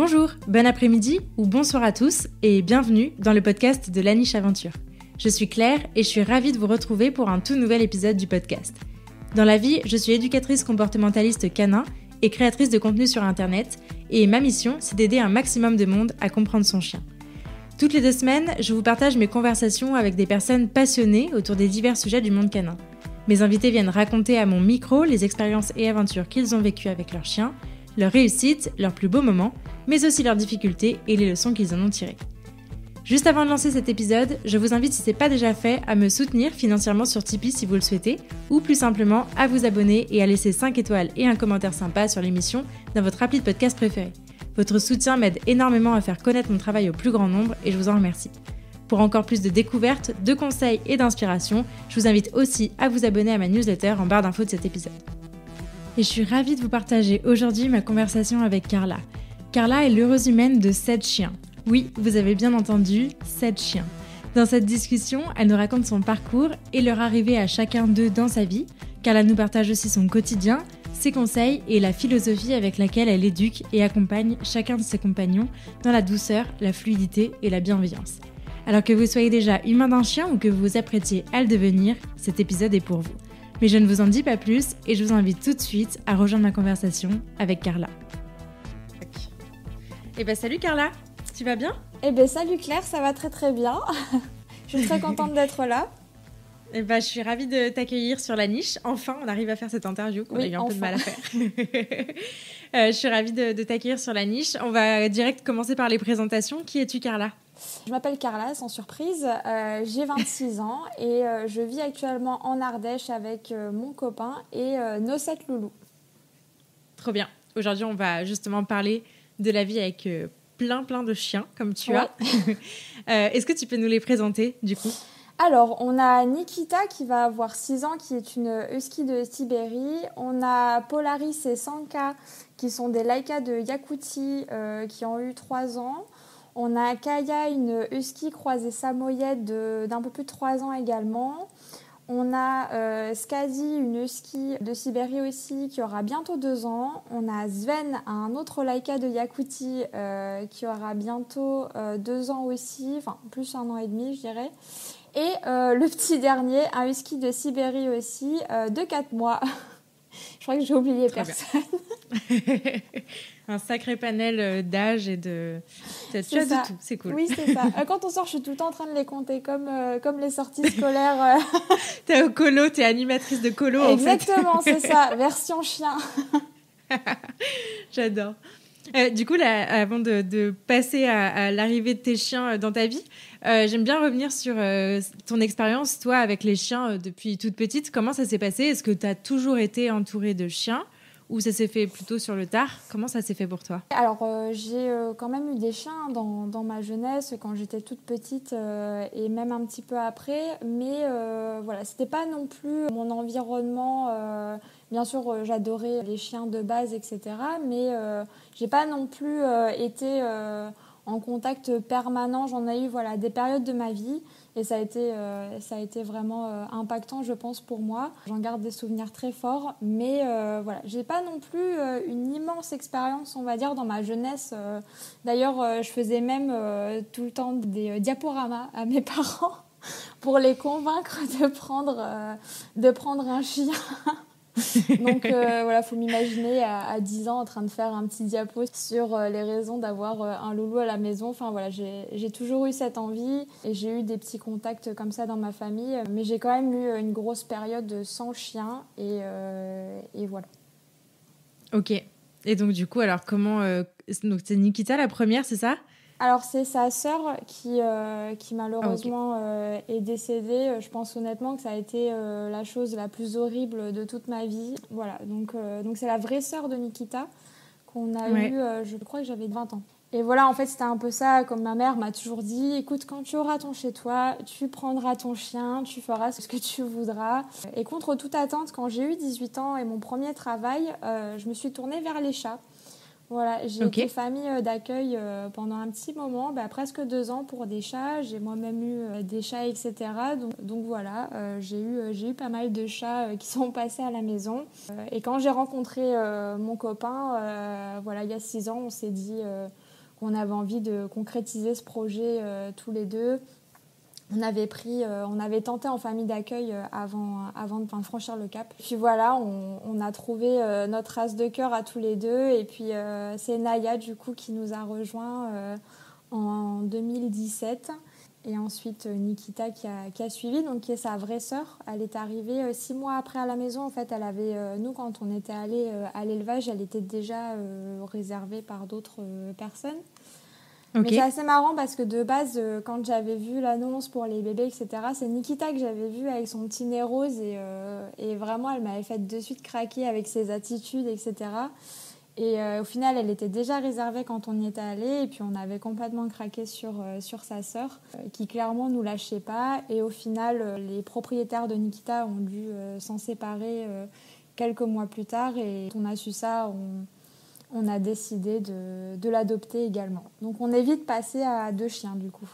Bonjour, bon après-midi ou bonsoir à tous et bienvenue dans le podcast de La Niche Aventure. Je suis Claire et je suis ravie de vous retrouver pour un tout nouvel épisode du podcast. Dans la vie, je suis éducatrice comportementaliste canin et créatrice de contenu sur Internet et ma mission, c'est d'aider un maximum de monde à comprendre son chien. Toutes les 2 semaines, je vous partage mes conversations avec des personnes passionnées autour des divers sujets du monde canin. Mes invités viennent raconter à mon micro les expériences et aventures qu'ils ont vécues avec leurs chiens, leurs réussites, leurs plus beaux moments, mais aussi leurs difficultés et les leçons qu'ils en ont tirées. Juste avant de lancer cet épisode, je vous invite, si ce n'est pas déjà fait, à me soutenir financièrement sur Tipeee si vous le souhaitez, ou plus simplement à vous abonner et à laisser 5 étoiles et un commentaire sympa sur l'émission dans votre appli de podcast préféré. Votre soutien m'aide énormément à faire connaître mon travail au plus grand nombre et je vous en remercie. Pour encore plus de découvertes, de conseils et d'inspiration, je vous invite aussi à vous abonner à ma newsletter en barre d'infos de cet épisode. Et je suis ravie de vous partager aujourd'hui ma conversation avec Carla. Carla est l'heureuse humaine de 7 chiens. Oui, vous avez bien entendu, 7 chiens. Dans cette discussion, elle nous raconte son parcours et leur arrivée à chacun d'eux dans sa vie. Carla nous partage aussi son quotidien, ses conseils et la philosophie avec laquelle elle éduque et accompagne chacun de ses compagnons dans la douceur, la fluidité et la bienveillance. Alors que vous soyez déjà humain d'un chien ou que vous vous apprêtiez à le devenir, cet épisode est pour vous. Mais je ne vous en dis pas plus et je vous invite tout de suite à rejoindre ma conversation avec Carla. Salut Carla, tu vas bien ? Salut Claire, ça va très très bien. Je suis très contente d'être là. Je suis ravie de t'accueillir sur La Niche. Enfin, on arrive à faire cette interview qu'on a eu un peu de mal à faire. Je suis ravie de t'accueillir sur La Niche. On va direct commencer par les présentations. Qui es-tu, Carla ? Je m'appelle Carla, sans surprise. J'ai 26 ans et je vis actuellement en Ardèche avec mon copain et nos 7 loulous. Trop bien. Aujourd'hui, on va justement parler de la vie avec plein de chiens, comme tu as. Est-ce que tu peux nous les présenter, du coup ? Alors, on a Nikita qui va avoir 6 ans, qui est une husky de Sibérie. On a Polaris et Sanka qui sont des Laika de Yakoutie qui ont eu 3 ans. On a Kaya, une husky croisée samoyède d'un peu plus de 3 ans également. On a Skazi, une husky de Sibérie aussi, qui aura bientôt 2 ans. On a Sven, un autre Laika de Yakoutie, qui aura bientôt 2 ans aussi, enfin plus 1 an et demi, je dirais. Et le petit dernier, un husky de Sibérie aussi, de 4 mois. Je crois que j'ai oublié personne. Un sacré panel d'âge et de... Tu as de tout, c'est cool. Oui, c'est ça. Quand on sort, je suis tout le temps en train de les compter, comme les sorties scolaires. T'es au colo, t'es animatrice de colo, Exactement, en fait. C'est ça, version chien. J'adore. Du coup, là, avant de passer à l'arrivée de tes chiens dans ta vie, j'aime bien revenir sur ton expérience, toi, avec les chiens depuis toute petite. Comment ça s'est passé ? Est-ce que tu as toujours été entourée de chiens ou ça s'est fait plutôt sur le tard ? Comment ça s'est fait pour toi ? Alors, j'ai quand même eu des chiens dans ma jeunesse, quand j'étais toute petite et même un petit peu après. Mais voilà, c'était pas non plus mon environnement. Bien sûr, j'adorais les chiens de base, etc. Mais j'ai pas non plus été en contact permanent. J'en ai eu des périodes de ma vie. Et ça a été vraiment impactant, je pense, pour moi. J'en garde des souvenirs très forts. Mais j'ai pas non plus une immense expérience, on va dire, dans ma jeunesse. D'ailleurs, je faisais même tout le temps des diaporamas à mes parents pour les convaincre de prendre un chien. Donc faut m'imaginer à 10 ans en train de faire un petit diapo sur les raisons d'avoir un loulou à la maison. Enfin voilà, j'ai toujours eu cette envie et j'ai eu des petits contacts comme ça dans ma famille. Mais j'ai quand même eu une grosse période sans chien et voilà. Ok. Et donc du coup, alors comment... donc c'est Nikita la première, c'est ça ? Alors, c'est sa sœur qui malheureusement est décédée. Je pense honnêtement que ça a été la chose la plus horrible de toute ma vie. Voilà, donc c'est la vraie sœur de Nikita qu'on a eue, je crois que j'avais 20 ans. Et voilà, en fait, c'était un peu ça, comme ma mère m'a toujours dit, écoute, quand tu auras ton chez toi, tu prendras ton chien, tu feras ce que tu voudras. Et contre toute attente, quand j'ai eu 18 ans et mon premier travail, je me suis tournée vers les chats. Voilà, j'ai été famille d'accueil pendant un petit moment, presque 2 ans pour des chats. J'ai moi-même eu des chats, etc. Donc voilà, j'ai eu pas mal de chats qui sont passés à la maison. Et quand j'ai rencontré mon copain, il y a 6 ans, on s'est dit qu'on avait envie de concrétiser ce projet tous les deux. On avait tenté en famille d'accueil avant de franchir le cap. Puis voilà, on a trouvé notre race de cœur à tous les deux. Et puis c'est Naya du coup qui nous a rejoints en 2017. Et ensuite Nikita qui a suivi, donc qui est sa vraie sœur. Elle est arrivée 6 mois après à la maison. En fait, elle avait, nous quand on était allés à l'élevage, elle était déjà réservée par d'autres personnes. Okay. Mais c'est assez marrant parce que de base, quand j'avais vu l'annonce pour les bébés, etc., c'est Nikita que j'avais vu avec son petit nez rose et vraiment, elle m'avait fait de suite craquer avec ses attitudes, etc. Et au final, elle était déjà réservée quand on y était allé et puis on avait complètement craqué sur sa sœur qui clairement nous lâchait pas. Et au final, les propriétaires de Nikita ont dû s'en séparer quelques mois plus tard et on a su ça, on a décidé de l'adopter également. Donc on est vite passé à 2 chiens du coup.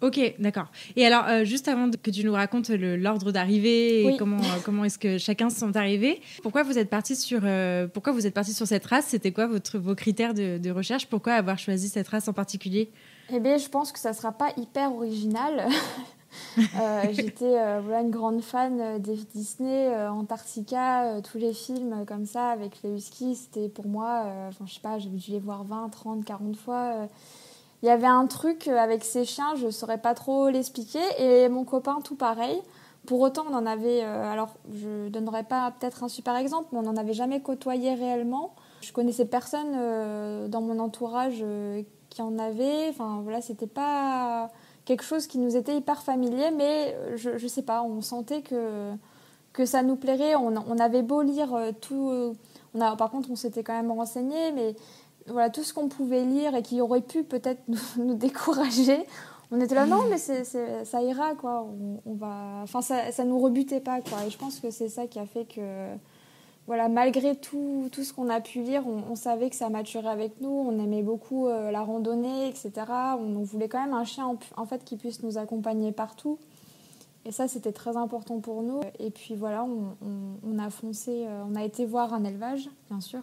Ok, d'accord. Et alors, juste avant que tu nous racontes l'ordre d'arrivée et comment est-ce que chacun sont arrivés, pourquoi vous êtes partis sur cette race ? C'était quoi vos critères de recherche ? Pourquoi avoir choisi cette race en particulier ? Eh bien, je pense que ça ne sera pas hyper original. J'étais une grande fan des Disney, Antarctica, tous les films comme ça avec les huskies, c'était pour moi, je sais pas, j'ai dû les voir 20, 30, 40 fois. Il y avait un truc avec ces chiens, je ne saurais pas trop l'expliquer, et mon copain tout pareil. Pour autant, on en avait, alors je ne donnerai pas peut-être un super exemple, mais on n'en avait jamais côtoyé réellement. Je connaissais personne dans mon entourage qui en avait, enfin voilà, c'était pas quelque chose qui nous était hyper familier, mais je sais pas, on sentait que ça nous plairait. On avait beau lire tout, par contre on s'était quand même renseigné, mais voilà, tout ce qu'on pouvait lire et qui aurait pu peut-être nous décourager, on était là, non mais ça ira quoi, on va, enfin ça nous rebutait pas quoi. Et je pense que c'est ça qui a fait que voilà, malgré tout ce qu'on a pu lire, on savait que ça maturait avec nous, on aimait beaucoup la randonnée, etc. On voulait quand même un chien en fait, qui puisse nous accompagner partout. Et ça, c'était très important pour nous. Et puis voilà, on a foncé, on a été voir un élevage, bien sûr.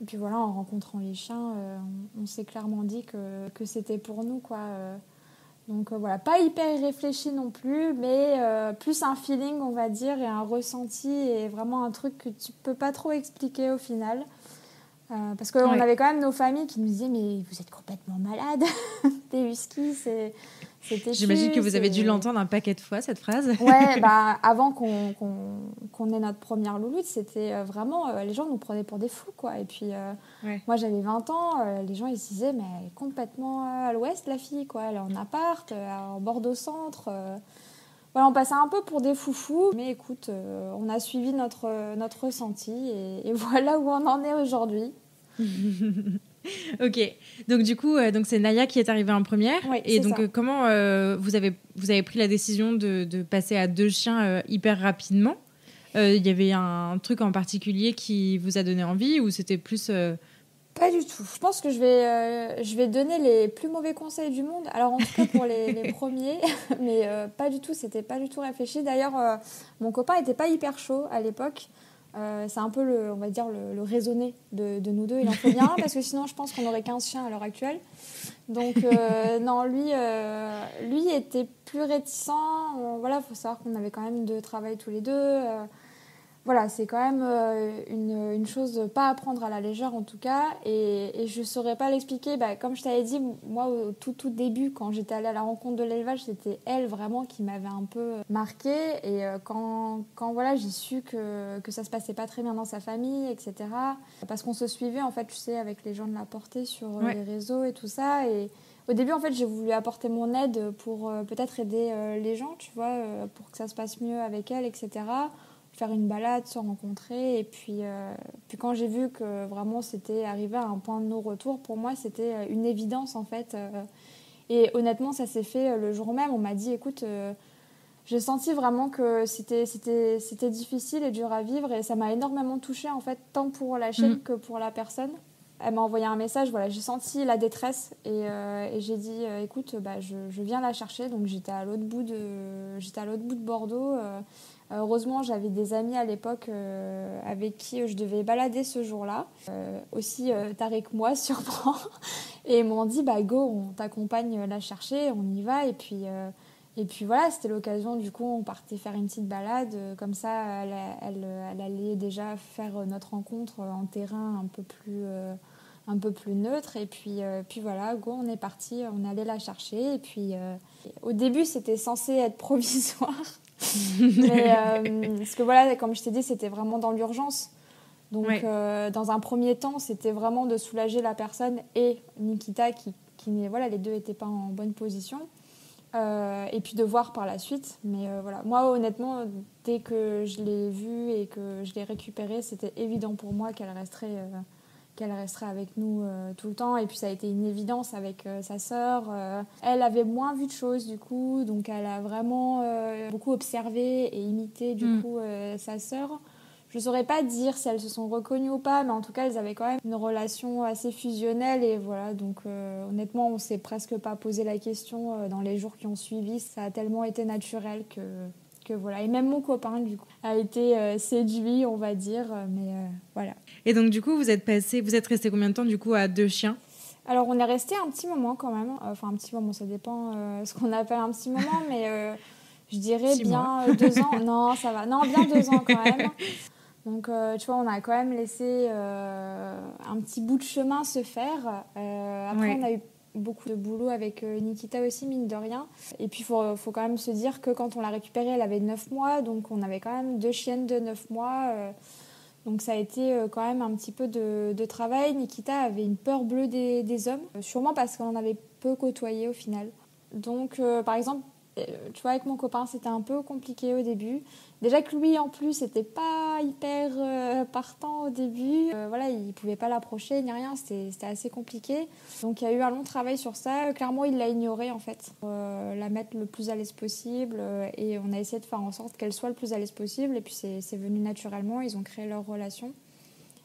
Et puis voilà, en rencontrant les chiens, on s'est clairement dit que c'était pour nous, quoi. Donc voilà, pas hyper réfléchi non plus, mais plus un feeling, on va dire, et un ressenti, et vraiment un truc que tu peux pas trop expliquer au final. Parce qu'on avait quand même nos familles qui nous disaient « Mais vous êtes complètement malade, des huskies, c'est têtu. » J'imagine que vous avez dû l'entendre un paquet de fois, cette phrase. Ouais, avant qu'on ait notre première louloute, c'était vraiment... les gens nous prenaient pour des fous, quoi. Et puis, moi, j'avais 20 ans, les gens, ils se disaient « Mais elle est complètement à l'ouest, la fille, quoi. Elle est en appart, en Bordeaux-Centre. » Voilà, on passait un peu pour des foufous. Mais écoute, on a suivi notre ressenti et voilà où on en est aujourd'hui. Ok, donc du coup, c'est Naya qui est arrivée en première. Oui, et donc, comment vous avez pris la décision de passer à 2 chiens hyper rapidement ? Il y avait un truc en particulier qui vous a donné envie ou c'était plus... Pas du tout. Je pense que je vais donner les plus mauvais conseils du monde. Alors en tout cas pour les premiers, mais pas du tout. C'était pas du tout réfléchi. D'ailleurs, mon copain était pas hyper chaud à l'époque. C'est un peu on va dire le raisonné de nous deux. Il en faut bien parce que sinon je pense qu'on aurait 15 chiens à l'heure actuelle. Donc non, lui était plus réticent. Voilà, faut savoir qu'on avait quand même 2 travails tous les deux. Voilà, c'est quand même une chose pas à prendre à la légère en tout cas, et je saurais pas l'expliquer. Comme je t'avais dit, moi au tout début, quand j'étais allée à la rencontre de l'élevage, c'était elle vraiment qui m'avait un peu marquée, et quand voilà, j'ai su que ça se passait pas très bien dans sa famille, etc. Parce qu'on se suivait en fait, tu sais, avec les gens de la portée sur les réseaux et tout ça, et au début en fait j'ai voulu apporter mon aide pour peut-être aider les gens, tu vois, pour que ça se passe mieux avec elle, etc. Faire une balade, se rencontrer. Et puis quand j'ai vu que vraiment c'était arrivé à un point de non-retour, pour moi c'était une évidence en fait. Et honnêtement, ça s'est fait le jour même. On m'a dit, écoute, j'ai senti vraiment que c'était difficile et dur à vivre, et ça m'a énormément touchée en fait, tant pour la chienne que pour la personne. Elle m'a envoyé un message, voilà, j'ai senti la détresse et j'ai dit, écoute, je viens la chercher. Donc j'étais à l'autre bout de Bordeaux. Heureusement, j'avais des amis à l'époque avec qui je devais balader ce jour-là. Aussi tarés que moi, sûrement. Et ils m'ont dit, bah go, on t'accompagne la chercher, on y va. Et puis voilà, c'était l'occasion, du coup, on partait faire une petite balade. Comme ça, elle allait déjà faire notre rencontre en terrain un peu plus neutre. Et puis voilà, go, on est parti, on allait la chercher. Et puis au début, c'était censé être provisoire. Mais parce que voilà, comme je t'ai dit, c'était vraiment dans l'urgence. Donc dans un premier temps, c'était vraiment de soulager la personne et Nikita qui voilà, les deux n'étaient pas en bonne position. Et puis de voir par la suite. Mais voilà, moi honnêtement, dès que je l'ai vue et que je l'ai récupérée, c'était évident pour moi qu'elle resterait avec nous tout le temps. Et puis ça a été une évidence avec sa sœur. Elle avait moins vu de choses du coup, donc elle a vraiment beaucoup observé et imité du coup sa sœur. Je ne saurais pas dire si elles se sont reconnues ou pas, mais en tout cas, elles avaient quand même une relation assez fusionnelle. Et voilà, donc honnêtement, on ne s'est presque pas posé la question dans les jours qui ont suivi. Ça a tellement été naturel que voilà. Et même mon copain, du coup, a été séduit, on va dire. Mais voilà. Et donc, du coup, vous êtes resté combien de temps, du coup, à 2 chiens ? Alors, on est resté un petit moment quand même. Enfin, un petit moment, ça dépend ce qu'on appelle un petit moment, mais je dirais 6 bien 2 ans. Non, ça va. Non, bien 2 ans quand même. Donc, tu vois, on a quand même laissé un petit bout de chemin se faire. Après, on a eu beaucoup de boulot avec Nikita aussi, mine de rien. Et puis, il faut quand même se dire que quand on l'a récupérée, elle avait 9 mois. Donc, on avait quand même 2 chiennes de 9 mois. Donc, ça a été quand même un petit peu de travail. Nikita avait une peur bleue des hommes, sûrement parce qu'on en avait peu côtoyé au final. Donc, par exemple, tu vois, avec mon copain, c'était un peu compliqué au début. Déjà que lui, en plus, n'était pas hyper partant au début. Voilà, il ne pouvait pas l'approcher ni rien, c'était assez compliqué. Donc, il y a eu un long travail sur ça. Clairement, il l'a ignorée, en fait, pour la mettre le plus à l'aise possible. Et on a essayé de faire en sorte qu'elle soit le plus à l'aise possible. Et puis, c'est venu naturellement. Ils ont créé leur relation.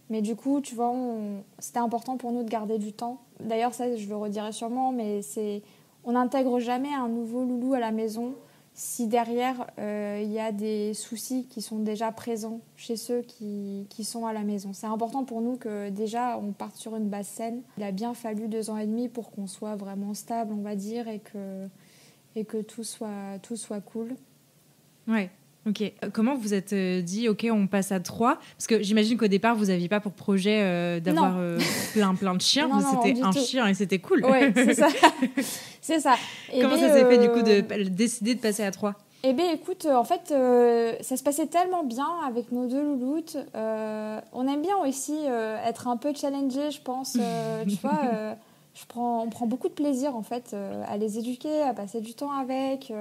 Mais du coup, tu vois, c'était important pour nous de garder du temps. D'ailleurs, ça, je le redirai sûrement, mais on n'intègre jamais un nouveau loulou à la maison si derrière il y a des soucis qui sont déjà présents chez ceux qui sont à la maison. C'est important pour nous que déjà on parte sur une base saine. Il a bien fallu 2 ans et demi pour qu'on soit vraiment stable, on va dire, et que tout soit cool. Ouais. Ok. Comment vous êtes dit, ok, on passe à 3 ? Parce que j'imagine qu'au départ, vous n'aviez pas pour projet d'avoir plein de chiens. C'était un chien et c'était cool. Oui, c'est ça. C'est ça. Comment ça s'est fait du coup de décider de passer à 3 ? Eh bien, écoute, en fait, ça se passait tellement bien avec nos 2 louloutes. On aime bien aussi être un peu challengé, je pense. Tu vois, on prend beaucoup de plaisir, en fait, à les éduquer, à passer du temps avec.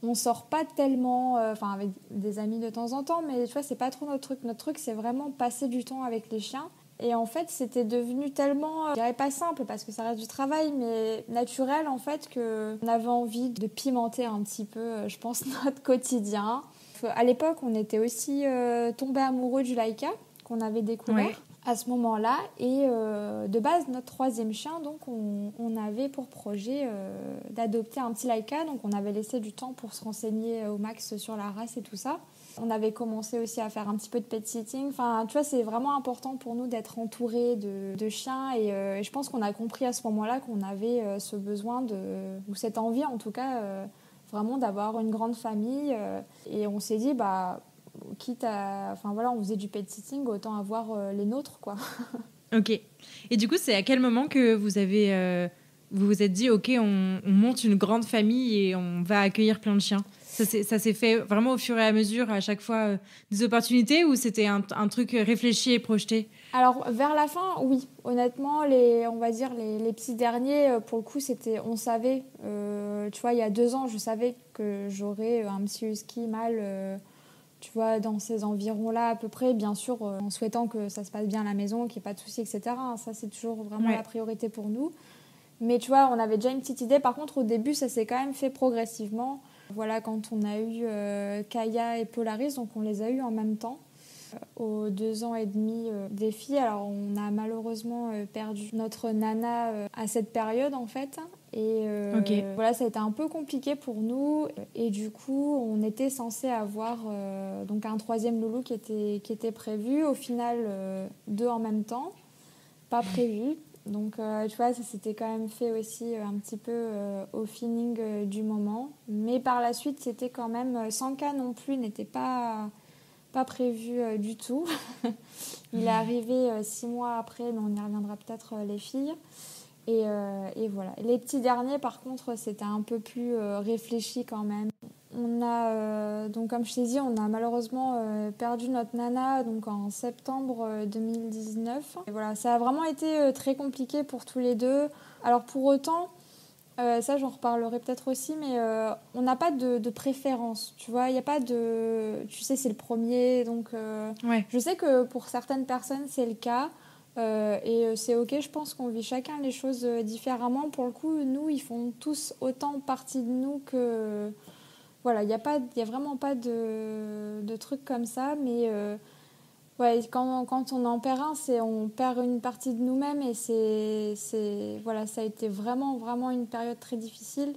On sort pas tellement, avec des amis de temps en temps, mais tu vois, c'est pas trop notre truc. Notre truc, c'est vraiment passer du temps avec les chiens. Et en fait, c'était devenu tellement, je dirais pas simple parce que ça reste du travail, mais naturel en fait, qu'on avait envie de pimenter un petit peu, je pense, notre quotidien. À l'époque, on était aussi tombés amoureux du Laika qu'on avait découvert à ce moment-là. Et de base, notre 3e chien, donc on avait pour projet d'adopter un petit Laika. Donc on avait laissé du temps pour se renseigner au max sur la race et tout ça. On avait commencé aussi à faire un petit peu de pet sitting. Enfin, tu vois, c'est vraiment important pour nous d'être entourés de chiens. Et je pense qu'on a compris à ce moment-là qu'on avait ce besoin ou cette envie en tout cas, vraiment d'avoir une grande famille. Et on s'est dit, quitte à... Enfin voilà, on faisait du pet sitting, autant avoir les nôtres, quoi. Ok. Et du coup, c'est à quel moment que vous vous êtes dit, ok, on monte une grande famille et on va accueillir plein de chiens ? Ça s'est fait vraiment au fur et à mesure, à chaque fois, des opportunités, ou c'était un truc réfléchi et projeté ? Alors, vers la fin, oui. Honnêtement, on va dire les petits derniers, pour le coup, on savait. Tu vois, il y a 2 ans, je savais que j'aurais un petit husky mâle, tu vois, dans ces environs-là à peu près. Bien sûr, en souhaitant que ça se passe bien à la maison, qu'il n'y ait pas de soucis, etc. Ça, c'est toujours vraiment la priorité pour nous. Mais tu vois, on avait déjà une petite idée. Par contre, au début, ça s'est quand même fait progressivement. Voilà, quand on a eu Kaya et Polaris, donc on les a eus en même temps, aux 2 ans et demi des filles. Alors, on a malheureusement perdu notre nana à cette période, en fait. Et voilà, ça a été un peu compliqué pour nous. Et du coup, on était censé avoir donc un troisième loulou qui était prévu. Au final, 2 en même temps, pas prévu. Donc, tu vois, ça s'était quand même fait aussi un petit peu au feeling du moment. Mais par la suite, c'était quand même... Sanka non plus n'était pas prévu du tout. Il est arrivé 6 mois après, mais on y reviendra peut-être les filles. Et voilà. Les petits derniers, par contre, c'était un peu plus réfléchi quand même. On a, donc comme je t'ai dit, on a malheureusement perdu notre nana donc en septembre 2019. Et voilà, ça a vraiment été très compliqué pour tous les deux. Alors pour autant, ça j'en reparlerai peut-être aussi, mais on n'a pas de préférence, tu vois. Il n'y a pas de... Tu sais, c'est le premier, donc Ouais. je sais que pour certaines personnes, c'est le cas. Et c'est ok, je pense qu'on vit chacun les choses différemment. Pour le coup, nous, ils font tous autant partie de nous que... Voilà, il y a vraiment pas de trucs comme ça, mais ouais, quand on en perd un, on perd une partie de nous-mêmes et voilà, ça a été vraiment, vraiment une période très difficile.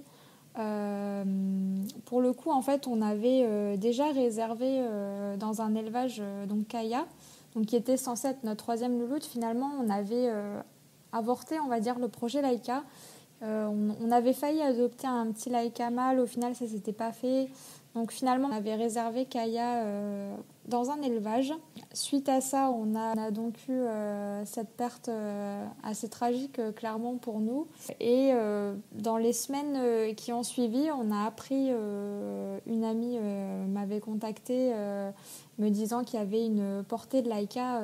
Pour le coup, en fait, on avait déjà réservé dans un élevage, donc Kaya, donc qui était censé être notre troisième louloute. Finalement, on avait avorté, on va dire, le projet Laïka. On avait failli adopter un petit Laïka mâle, au final ça s'était pas fait. Donc finalement on avait réservé Kaya dans un élevage. Suite à ça on a donc eu cette perte assez tragique clairement pour nous. Et dans les semaines qui ont suivi, on a appris, une amie m'avait contactée me disant qu'il y avait une portée de Laïka,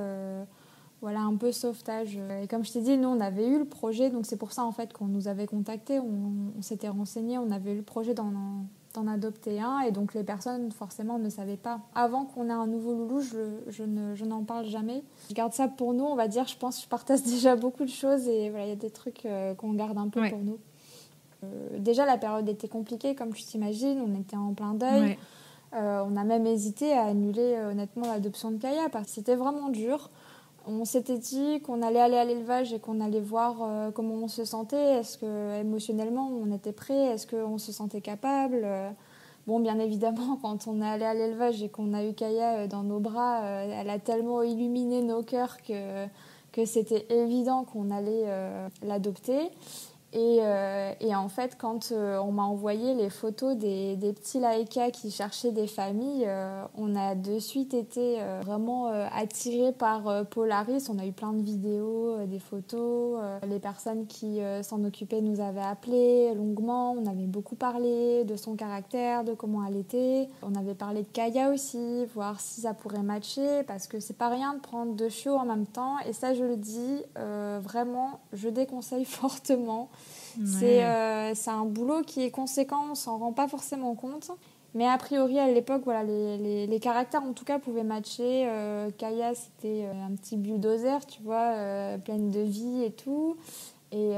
voilà, un peu sauvetage. Et comme je t'ai dit, nous, on avait eu le projet, donc c'est pour ça, en fait, qu'on nous avait contactés, on s'était renseigné, on avait eu le projet d'en adopter un, et donc les personnes, forcément, ne savaient pas. Avant qu'on ait un nouveau loulou, je n'en parle jamais. Je garde ça pour nous, on va dire, je pense que je partage déjà beaucoup de choses, et voilà, il y a des trucs qu'on garde un peu pour nous. Déjà, la période était compliquée, comme tu t'imagines, on était en plein deuil. Ouais. On a même hésité à annuler, honnêtement, l'adoption de Kaya, parce que c'était vraiment dur. On s'était dit qu'on allait aller à l'élevage et qu'on allait voir comment on se sentait. Est-ce que émotionnellement on était prêt? Est-ce qu'on se sentait capable? Bon, bien évidemment, quand on est allé à l'élevage et qu'on a eu Kaya dans nos bras, elle a tellement illuminé nos cœurs que c'était évident qu'on allait l'adopter. Et en fait, quand on m'a envoyé les photos des petits Laïka qui cherchaient des familles, on a de suite été vraiment attirés par Polaris. On a eu plein de vidéos, des photos. Les personnes qui s'en occupaient nous avaient appelés longuement. On avait beaucoup parlé de son caractère, de comment elle était. On avait parlé de Kaya aussi, voir si ça pourrait matcher, parce que c'est pas rien de prendre 2 chiots en même temps. Et ça, je le dis, vraiment, je déconseille fortement. Ouais. C'est un boulot qui est conséquent, on s'en rend pas forcément compte. Mais a priori, à l'époque, voilà, les caractères, en tout cas, pouvaient matcher. Kaya, c'était un petit bulldozer, tu vois, pleine de vie et tout. Et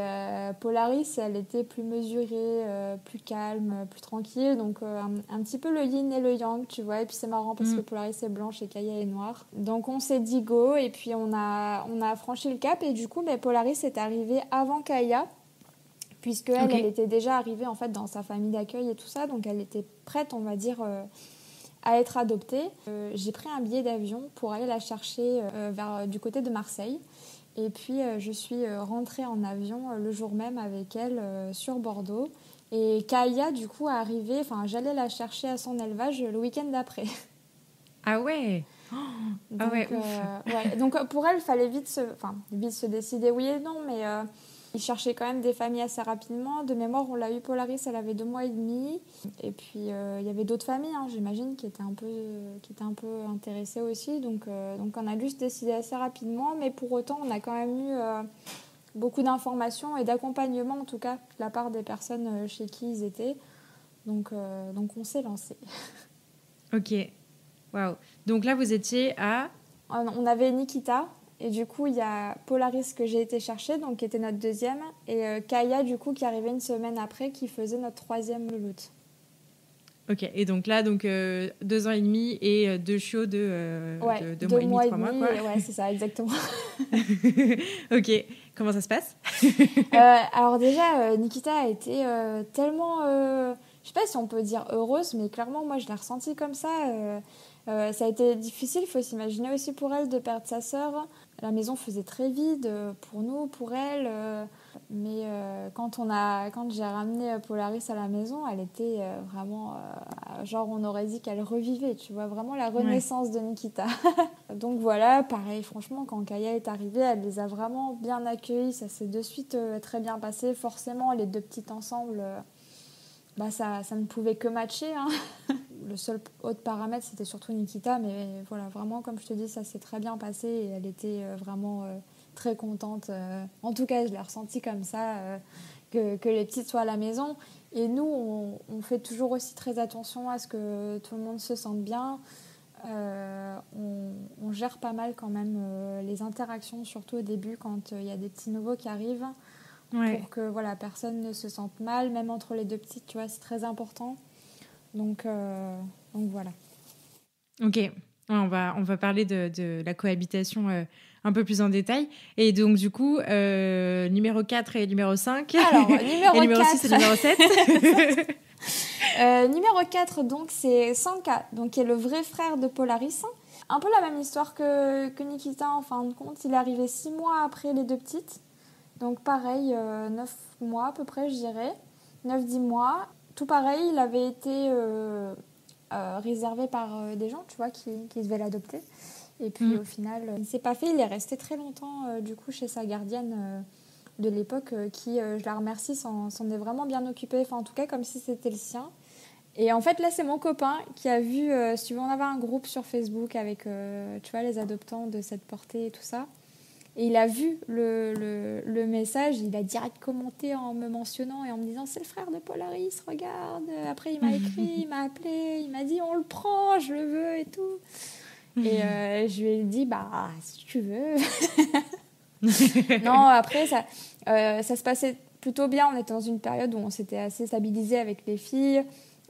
Polaris, elle était plus mesurée, plus calme, plus tranquille. Donc, un petit peu le yin et le yang, tu vois. Et puis, c'est marrant parce que Polaris est blanche et Kaya est noire. Donc, on s'est dit go. Et puis, on a franchi le cap. Et du coup, Polaris est arrivée avant Kaya, puisque elle était déjà arrivée en fait dans sa famille d'accueil et tout ça, donc elle était prête, on va dire, à être adoptée. J'ai pris un billet d'avion pour aller la chercher du côté de Marseille, et puis je suis rentrée en avion le jour même avec elle sur Bordeaux. Et Kaya, du coup, est arrivée, enfin, j'allais la chercher à son élevage le week-end d'après. Ah ouais. Donc, ah ouais, ouf. Ouais. Donc pour elle, il fallait vite se décider, oui et non, mais ils cherchaient quand même des familles assez rapidement. De mémoire, on l'a eu Polaris, elle avait 2 mois et demi. Et puis il y avait d'autres familles, hein, j'imagine, qui étaient un peu intéressées aussi. Donc on a dû se décider assez rapidement, mais pour autant, on a quand même eu beaucoup d'informations et d'accompagnement, en tout cas, de la part des personnes chez qui ils étaient. Donc on s'est lancé. Ok. Waouh. Donc là, vous étiez à... On avait Nikita, et du coup, il y a Polaris que j'ai été chercher, donc qui était notre deuxième, et Kaya, du coup, qui arrivait une semaine après, qui faisait notre troisième louloute. Ok, et donc là, 2 ans et demi et 2 chiots de 2 mois et demi, 3 mois, quoi. Ouais, c'est ça, exactement. Ok, comment ça se passe? Alors déjà, Nikita a été tellement, je sais pas si on peut dire heureuse, mais clairement, moi, je l'ai ressentie comme ça. Ça a été difficile, il faut s'imaginer aussi pour elle de perdre sa sœur. La maison faisait très vide pour nous, pour elle. Mais quand j'ai ramené Polaris à la maison, elle était vraiment, genre on aurait dit qu'elle revivait, tu vois, vraiment la renaissance de Nikita. Donc voilà, pareil, franchement, quand Kaya est arrivée, elle les a vraiment bien accueillis. Ça s'est de suite très bien passé. Forcément, les deux petites ensemble, ça ne pouvait que matcher, hein. Le seul autre paramètre, c'était surtout Nikita. Mais voilà, vraiment, comme je te dis, ça s'est très bien passé. Et elle était vraiment très contente. En tout cas, je l'ai ressenti comme ça, que les petites soient à la maison. Et nous, on fait toujours aussi très attention à ce que tout le monde se sente bien. On gère pas mal quand même les interactions, surtout au début quand il y a des petits nouveaux qui arrivent, pour que voilà, personne ne se sente mal, même entre les deux petites, tu vois, c'est très important. Donc voilà. Ok, on va parler de la cohabitation un peu plus en détail. Et donc du coup, numéro 4 et numéro 5. Alors, numéro et numéro 4. 6 et numéro 7. Numéro 4, donc, c'est Sanka, donc, qui est le vrai frère de Polaris. Un peu la même histoire que Nikita, en fin de compte. Il est arrivé 6 mois après les deux petites. Donc pareil, 9 mois à peu près, je dirais. 9-10 mois. Tout pareil, il avait été réservé par des gens, tu vois, qui devaient l'adopter. Et puis au final, il ne s'est pas fait. Il est resté très longtemps, du coup, chez sa gardienne de l'époque, qui, je la remercie, s'en est vraiment bien occupée. Enfin, en tout cas, comme si c'était le sien. Et en fait, là, c'est mon copain qui a vu, si tu veux, on avait un groupe sur Facebook avec, tu vois, les adoptants de cette portée et tout ça. Et il a vu le message, il a direct commenté en me mentionnant et en me disant « C'est le frère de Polaris, regarde !» Après, il m'a écrit, il m'a appelé, il m'a dit « On le prend, je le veux et tout !» Et je lui ai dit « Bah, si tu veux. » Non, après, ça se passait plutôt bien. On était dans une période où on s'était assez stabilisé avec les filles,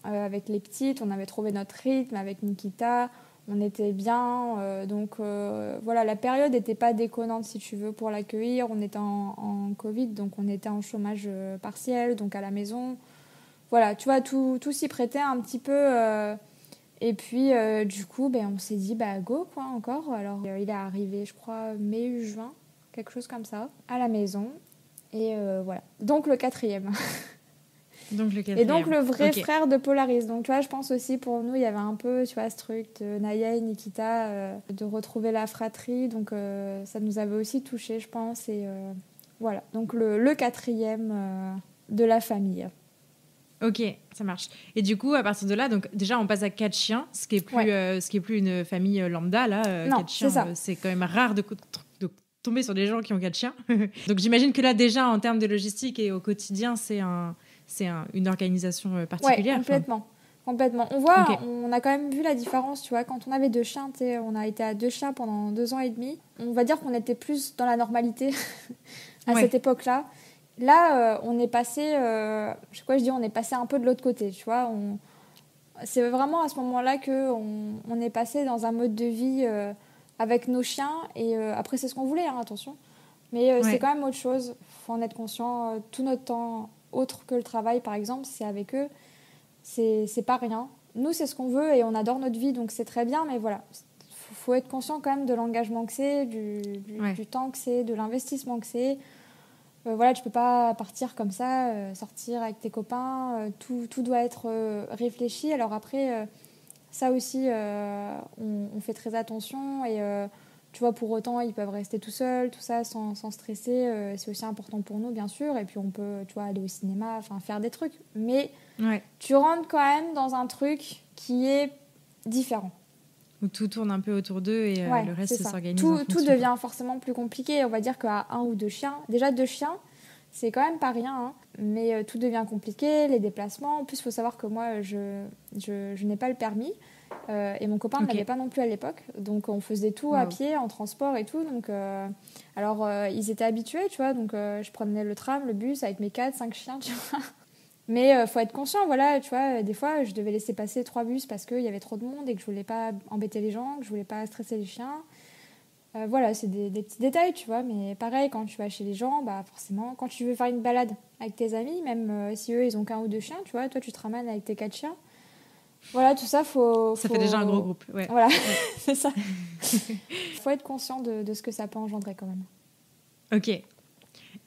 avec les petites. On avait trouvé notre rythme avec Nikita. On était bien, donc voilà, la période n'était pas déconnante si tu veux pour l'accueillir. On était en Covid, donc on était en chômage partiel, donc à la maison. Voilà, tu vois, tout s'y prêtait un petit peu. Et puis du coup, on s'est dit, go quoi encore. Alors il est arrivé, je crois, mai, juin, quelque chose comme ça, à la maison. Et voilà, donc le quatrième. Et donc le vrai frère de Polaris. Donc tu vois, je pense aussi pour nous, il y avait un peu, tu vois, ce truc de Naya et Nikita, de retrouver la fratrie. Donc ça nous avait aussi touchés, je pense. Et voilà, donc le quatrième de la famille. Ok, ça marche. Et du coup, à partir de là, donc déjà, on passe à 4 chiens, ce qui est plus une famille lambda là. Non, 4 chiens, c'est ça. C'est quand même rare de tomber sur des gens qui ont 4 chiens. Donc j'imagine que là, déjà, en termes de logistique et au quotidien, c'est une organisation particulière. Ouais, complètement. On voit, on a quand même vu la différence, tu vois. Quand on avait 2 chiens, on a été à 2 chiens pendant 2 ans et demi. On va dire qu'on était plus dans la normalité à cette époque-là. Là, on est passé, on est passé un peu de l'autre côté, tu vois. C'est vraiment à ce moment-là qu'on est passé dans un mode de vie avec nos chiens. Et après, c'est ce qu'on voulait, hein, attention. Mais c'est quand même autre chose. Il faut en être conscient. Tout notre temps, autre que le travail, par exemple, c'est avec eux. C'est pas rien. Nous, c'est ce qu'on veut et on adore notre vie, donc c'est très bien. Mais voilà, faut être conscient quand même de l'engagement que c'est, du temps que c'est, de l'investissement que c'est. Voilà, tu peux pas partir comme ça, sortir avec tes copains. Tout doit être réfléchi. Alors après, ça aussi, on fait très attention. Et tu vois, pour autant, ils peuvent rester tout seuls, tout ça, sans stresser. C'est aussi important pour nous, bien sûr. Et puis on peut, tu vois, aller au cinéma, faire des trucs. Mais tu rentres quand même dans un truc qui est différent. Où tout tourne un peu autour d'eux et le reste s'organise. Tout devient forcément plus compliqué. On va dire qu'à 1 ou 2 chiens, déjà 2 chiens, c'est quand même pas rien, hein. Mais tout devient compliqué, les déplacements. En plus, il faut savoir que moi, je n'ai pas le permis. Et mon copain ne l'avait pas non plus à l'époque. Donc, on faisait tout à pied, en transport et tout. Donc, alors, ils étaient habitués, tu vois. Donc, je prenais le tram, le bus avec mes 4-5 chiens, tu vois. Mais faut être conscient, voilà, tu vois, des fois, je devais laisser passer 3 bus parce qu'il y avait trop de monde et que je voulais pas embêter les gens, que je voulais pas stresser les chiens. Voilà, c'est des petits détails, tu vois, mais pareil, quand tu vas chez les gens, bah forcément, quand tu veux faire une balade avec tes amis, même si eux, ils ont qu'un ou deux chiens, tu vois, toi, tu te ramènes avec tes 4 chiens. Voilà, tout ça, Ça fait déjà un gros groupe, ouais. Voilà, Ouais. c'est ça. Faut être conscient de ce que ça peut engendrer quand même. Ok.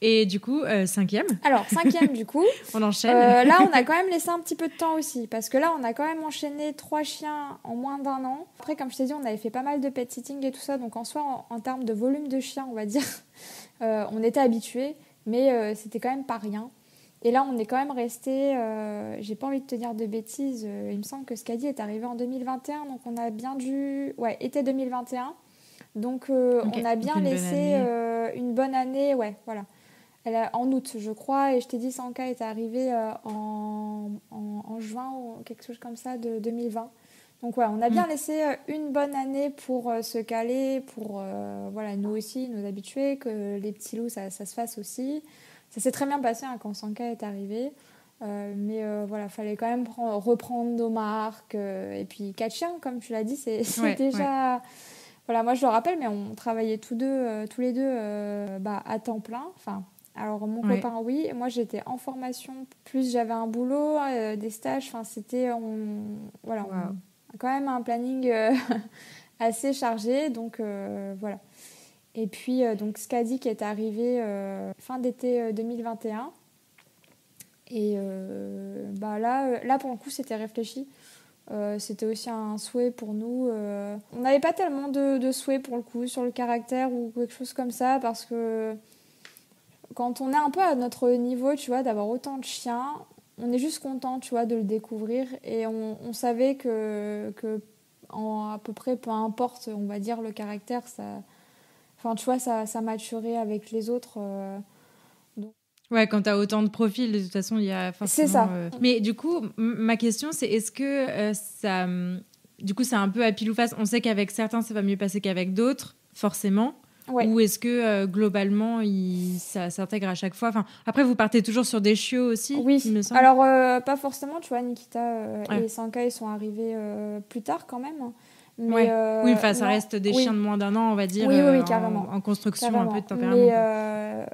Et du coup, 5e. Alors, 5e, du coup. On enchaîne. Là, on a quand même laissé un petit peu de temps aussi. Parce que là, on a quand même enchaîné 3 chiens en moins d'1 an. Après, comme je t'ai dit, on avait fait pas mal de pet sitting et tout ça. Donc, en soi, en termes de volume de chiens, on va dire, on était habitués. Mais c'était quand même pas rien. Et là, on est quand même resté... j'ai pas envie de te dire de bêtises. Il me semble que Scadi est arrivé en 2021. Donc, on a bien dû... Ouais, été 2021. Donc, Okay. on a bien laissé une bonne année. Ouais, voilà. En août, je crois, et je t'ai dit, Sanka est arrivé en juin ou quelque chose comme ça de 2020. Donc ouais, on a bien laissé une bonne année pour se caler, pour voilà, nous aussi, nous habituer, que les petits loups, ça se fasse aussi. Ça s'est très bien passé quand Sanka est arrivé. Mais voilà, fallait quand même reprendre nos marques. Et puis 4 chiens, comme tu l'as dit, c'est déjà... Ouais. Voilà, moi je le rappelle, mais on travaillait tous les deux à temps plein. Enfin, alors mon copain, oui. Moi, j'étais en formation. Plus j'avais un boulot, des stages. Enfin, c'était... Voilà, on a quand même un planning assez chargé. Donc, voilà. Et puis, donc, Scadi qui est arrivé fin d'été 2021. Et là, pour le coup, c'était réfléchi. C'était aussi un souhait pour nous. On n'avait pas tellement de souhaits pour le coup sur le caractère ou quelque chose comme ça parce que quand on est un peu à notre niveau, tu vois, d'avoir autant de chiens, on est juste content, tu vois, de le découvrir et on savait que à peu près, peu importe, on va dire, le caractère, ça, enfin, tu vois, ça maturait avec les autres. Donc... Ouais, quand tu as autant de profils, de toute façon, il y a forcément... C'est ça. Mais du coup, ma question, c'est est-ce que ça... Du coup, c'est un peu à pile ou face. On sait qu'avec certains, ça va mieux passer qu'avec d'autres, forcément. Ouais. Ou est-ce que globalement, ça s'intègre à chaque fois? Enfin, après, vous partez toujours sur des chiots aussi, oui. Il me semble. Alors, pas forcément, tu vois, Nikita et Sanka, ils sont arrivés plus tard quand même. Mais oui, enfin, ça reste des chiens de moins d'1 an, on va dire, oui, carrément. En construction, carrément. Un peu de tempérament.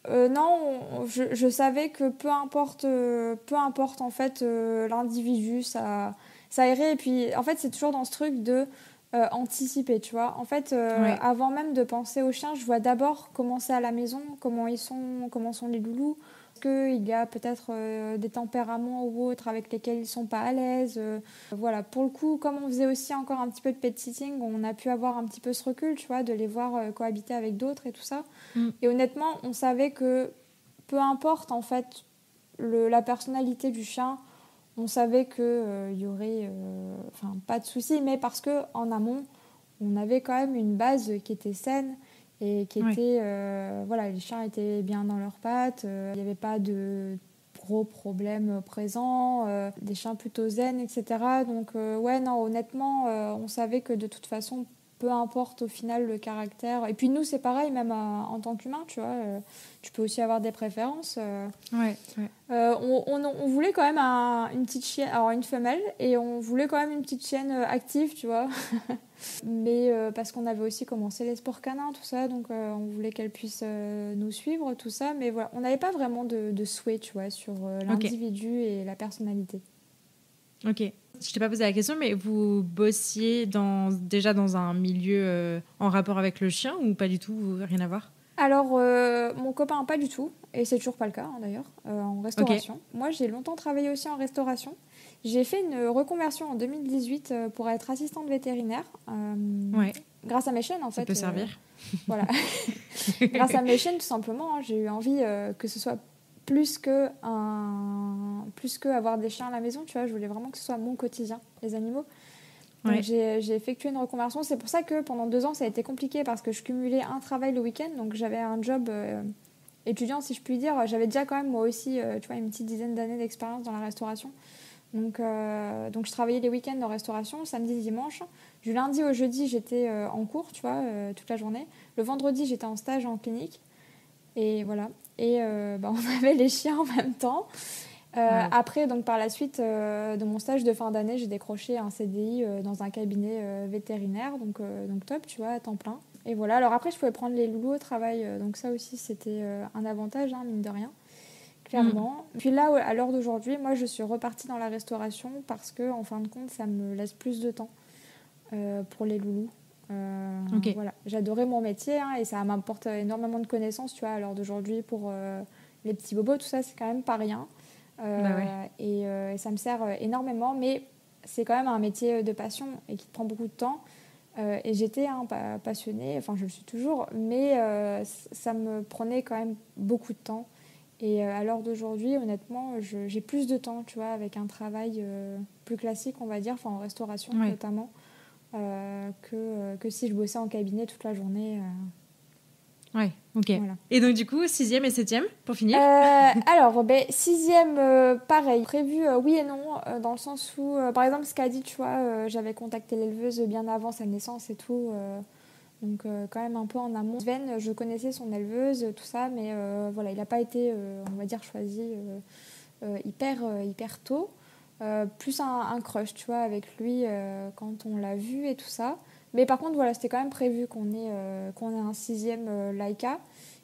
Mais non, je savais que peu importe en fait l'individu, ça irait. Et puis, en fait, c'est toujours dans ce truc de anticiper, tu vois. En fait, avant même de penser aux chiens, je vois d'abord comment c'est à la maison, comment sont les loulous. Est-ce qu'il y a peut-être des tempéraments ou autres avec lesquels ils sont pas à l'aise. Voilà, pour le coup, comme on faisait aussi encore un petit peu de pet sitting, on a pu avoir un petit peu ce recul, tu vois, de les voir cohabiter avec d'autres et tout ça. Et honnêtement, on savait que peu importe en fait la personnalité du chien, on savait qu'il y aurait pas de souci, mais parce qu'en amont, on avait quand même une base qui était saine et qui était... voilà, les chiens étaient bien dans leurs pattes, il n'y avait pas de gros problèmes présents, des chiens plutôt zen, etc. Donc non, honnêtement, on savait que de toute façon, peu importe au final le caractère. Et puis nous, c'est pareil, même en tant qu'humain, tu vois, tu peux aussi avoir des préférences. On voulait quand même une petite chienne, alors une femelle, et on voulait quand même une petite chienne active, tu vois. Mais parce qu'on avait aussi commencé les sports canins, tout ça, donc on voulait qu'elle puisse nous suivre, tout ça. Mais voilà, on n'avait pas vraiment de souhait, tu vois, sur l'individu et la personnalité. Ok. Je t'ai pas posé la question, mais vous bossiez déjà dans un milieu en rapport avec le chien ou pas du tout, rien à voir? Alors, mon copain, pas du tout, et c'est toujours pas le cas d'ailleurs, en restauration. Moi, j'ai longtemps travaillé aussi en restauration. J'ai fait une reconversion en 2018 pour être assistante vétérinaire, grâce à mes chaînes en fait. Ça peut servir. Voilà. Grâce à mes chaînes, tout simplement, j'ai eu envie que ce soit plus que avoir des chiens à la maison, tu vois. Je voulais vraiment que ce soit mon quotidien, les animaux. Donc j'ai effectué une reconversion. C'est pour ça que pendant 2 ans, ça a été compliqué parce que je cumulais un travail le week-end. Donc j'avais un job étudiant, si je puis dire. J'avais déjà quand même, moi aussi, tu vois, une petite dizaine d'années d'expérience dans la restauration. Donc je travaillais les week-ends en restauration, samedi, dimanche. Du lundi au jeudi, j'étais en cours, tu vois, toute la journée. Le vendredi, j'étais en stage en clinique. Et voilà. Et on avait les chiens en même temps. Après, donc par la suite de mon stage de fin d'année, j'ai décroché un CDI dans un cabinet vétérinaire, donc top, tu vois, à temps plein. Et voilà, alors après, je pouvais prendre les loulous au travail, donc ça aussi, c'était un avantage, hein, mine de rien, clairement. Puis là, à l'heure d'aujourd'hui, moi, je suis repartie dans la restauration parce que, en fin de compte, ça me laisse plus de temps pour les loulous. Voilà. J'adorais mon métier, hein, et ça m'apporte énormément de connaissances, tu vois, à l'heure d'aujourd'hui, pour les petits bobos, tout ça, c'est quand même pas rien. Et ça me sert énormément, mais c'est quand même un métier de passion et qui te prend beaucoup de temps. Et j'étais passionnée, enfin je le suis toujours, mais ça me prenait quand même beaucoup de temps. Et à l'heure d'aujourd'hui, honnêtement, j'ai plus de temps, tu vois, avec un travail plus classique, on va dire, en restauration notamment, que si je bossais en cabinet toute la journée. Ouais, ok. Voilà. Et donc du coup, 6e et 7e, pour finir Alors, 6e, pareil, prévu oui et non, dans le sens où, par exemple, ce qu'a dit, tu vois, j'avais contacté l'éleveuse bien avant sa naissance et tout, donc quand même un peu en amont. Sven, je connaissais son éleveuse, tout ça, mais voilà, il n'a pas été, on va dire, choisi hyper tôt. Plus un crush, tu vois, avec lui quand on l'a vu et tout ça. Mais par contre, voilà, c'était quand même prévu qu'on ait un 6e Laika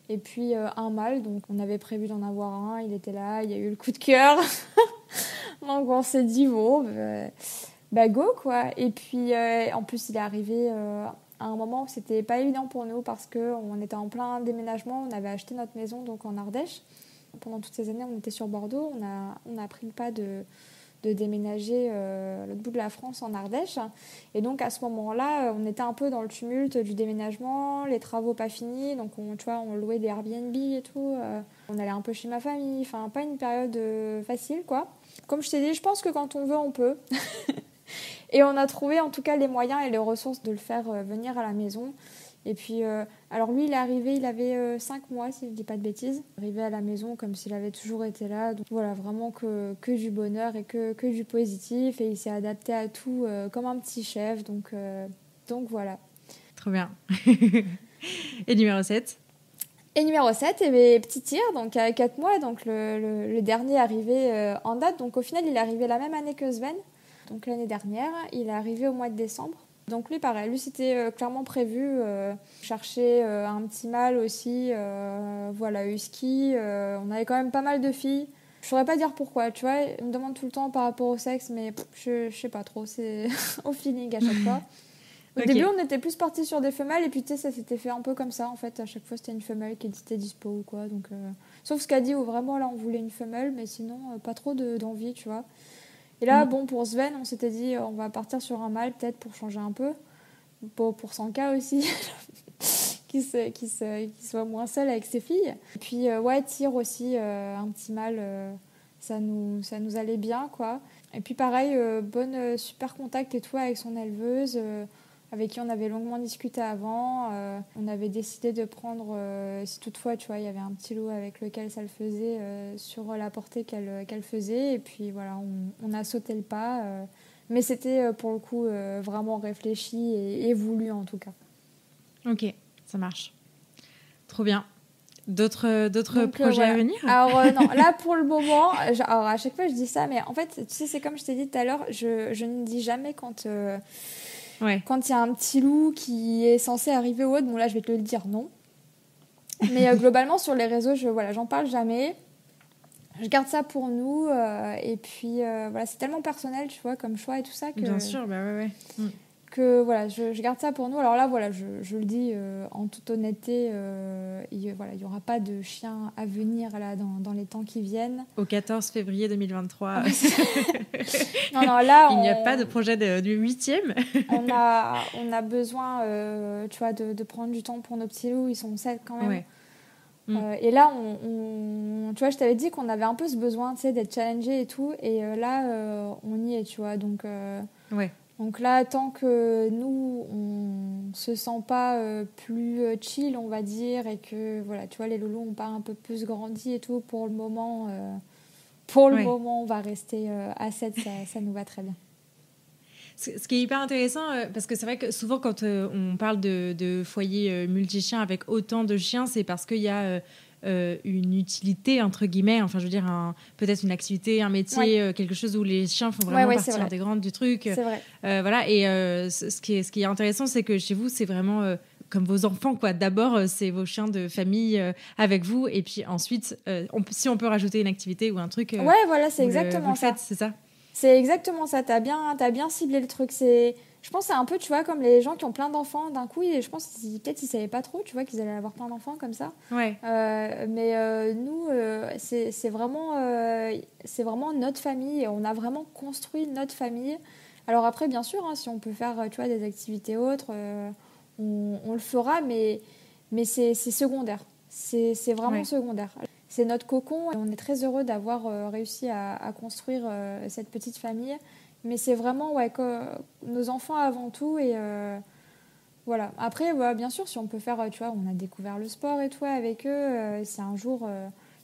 et puis un mâle. Donc on avait prévu d'en avoir un, il était là, il y a eu le coup de cœur. Donc on s'est dit, bon, go quoi. Et puis en plus, il est arrivé à un moment où c'était pas évident pour nous parce qu'on était en plein déménagement, on avait acheté notre maison donc en Ardèche. Pendant toutes ces années, on était sur Bordeaux, on a pris le pas de déménager l'autre bout de la France en Ardèche. Et donc à ce moment-là, on était un peu dans le tumulte du déménagement, les travaux pas finis, donc on louait des Airbnb et tout. On allait un peu chez ma famille, enfin pas une période facile quoi. Comme je t'ai dit, je pense que quand on veut, on peut. Et on a trouvé en tout cas les moyens et les ressources de le faire venir à la maison. Et puis, alors lui, il est arrivé, il avait 5 mois, si je ne dis pas de bêtises. Arrivé à la maison comme s'il avait toujours été là. Donc voilà, vraiment que du bonheur et que du positif. Et il s'est adapté à tout comme un petit chef. Donc voilà. Trop bien. Et numéro 7 ? Et numéro 7, petit tir, donc à 4 mois. Donc le dernier arrivé en date. Donc au final, il est arrivé la même année que Sven. Donc l'année dernière, il est arrivé au mois de décembre. Donc lui, pareil, lui c'était clairement prévu. Chercher un petit mâle aussi, voilà, husky. On avait quand même pas mal de filles. Je saurais pas dire pourquoi, tu vois. Il me demande tout le temps par rapport au sexe, mais je sais pas trop. C'est au feeling à chaque fois. Au début, on était plus partis sur des femelles, et puis tu sais, ça s'était fait un peu comme ça. En fait, à chaque fois, c'était une femelle qui était dispo ou quoi. Donc, sauf ce qu'a dit où vraiment là, on voulait une femelle, mais sinon, pas trop d'envie, tu vois. Et là, bon, pour Sven, on s'était dit, on va partir sur un mâle, peut-être pour changer un peu. Pour Sanka aussi, qui soit moins seul avec ses filles. Et puis, Tyr aussi, un petit mâle, ça nous allait bien, quoi. Et puis, pareil, super contact et tout avec son éleveuse, avec qui on avait longuement discuté avant. On avait décidé de prendre, si toutefois, tu vois, il y avait un petit loup avec lequel ça le faisait, sur la portée qu'elle faisait. Et puis voilà, on a sauté le pas. Mais c'était pour le coup vraiment réfléchi et voulu en tout cas. Ok, ça marche. Trop bien. D'autres projets à venir ? Alors non, là pour le moment, alors à chaque fois je dis ça, mais en fait, tu sais, c'est comme je t'ai dit tout à l'heure, je ne dis jamais quand il y a un petit loup qui est censé arriver au haut. Bon là, je vais te le dire non. Mais globalement sur les réseaux, j'en parle jamais. Je garde ça pour nous et puis voilà, c'est tellement personnel, tu vois, comme choix et tout ça que bien sûr, bah ouais. Que voilà, je garde ça pour nous. Alors là, voilà, je le dis en toute honnêteté, il y aura pas de chien à venir là dans les temps qui viennent. Au 14 février 2023. non, là, il n'y a pas de projet du 8e. on a besoin, tu vois, de prendre du temps pour nos petits loups. Ils sont 7 quand même. Ouais. Et là, tu vois, je t'avais dit qu'on avait un peu ce besoin, tu sais, d'être challengé et tout. Et là, on y est, tu vois. Donc, donc là, tant que nous, on se sent pas plus chill, on va dire, et que, voilà, tu vois, les loulous ont pas un peu plus grandi et tout, pour le moment, on va rester à 7, ça nous va très bien. Ce qui est hyper intéressant, parce que c'est vrai que souvent quand on parle de foyers multi-chiens avec autant de chiens, c'est parce qu'il y a une utilité, entre guillemets, enfin je veux dire peut-être une activité, un métier, quelque chose où les chiens font vraiment partie intégrante du truc. C'est vrai. Voilà, et ce qui est intéressant, c'est que chez vous, c'est vraiment comme vos enfants, quoi. D'abord, c'est vos chiens de famille avec vous, et puis ensuite, si on peut rajouter une activité ou un truc, voilà, c'est exactement ça. C'est ça. C'est exactement ça. T'as bien ciblé le truc. Je pense que c'est un peu, tu vois, comme les gens qui ont plein d'enfants d'un coup. Et je pense peut-être ils savaient pas trop, tu vois, qu'ils allaient avoir plein d'enfants comme ça. Ouais. Mais nous, c'est vraiment notre famille. Et on a vraiment construit notre famille. Alors après, bien sûr, hein, si on peut faire, tu vois, des activités autres, on le fera. Mais c'est secondaire. C'est vraiment secondaire. C'est notre cocon et on est très heureux d'avoir réussi à construire cette petite famille. Mais c'est vraiment nos enfants avant tout. Et voilà. Après, bien sûr, si on peut faire, tu vois, on a découvert le sport et tout avec eux. C'est un jour,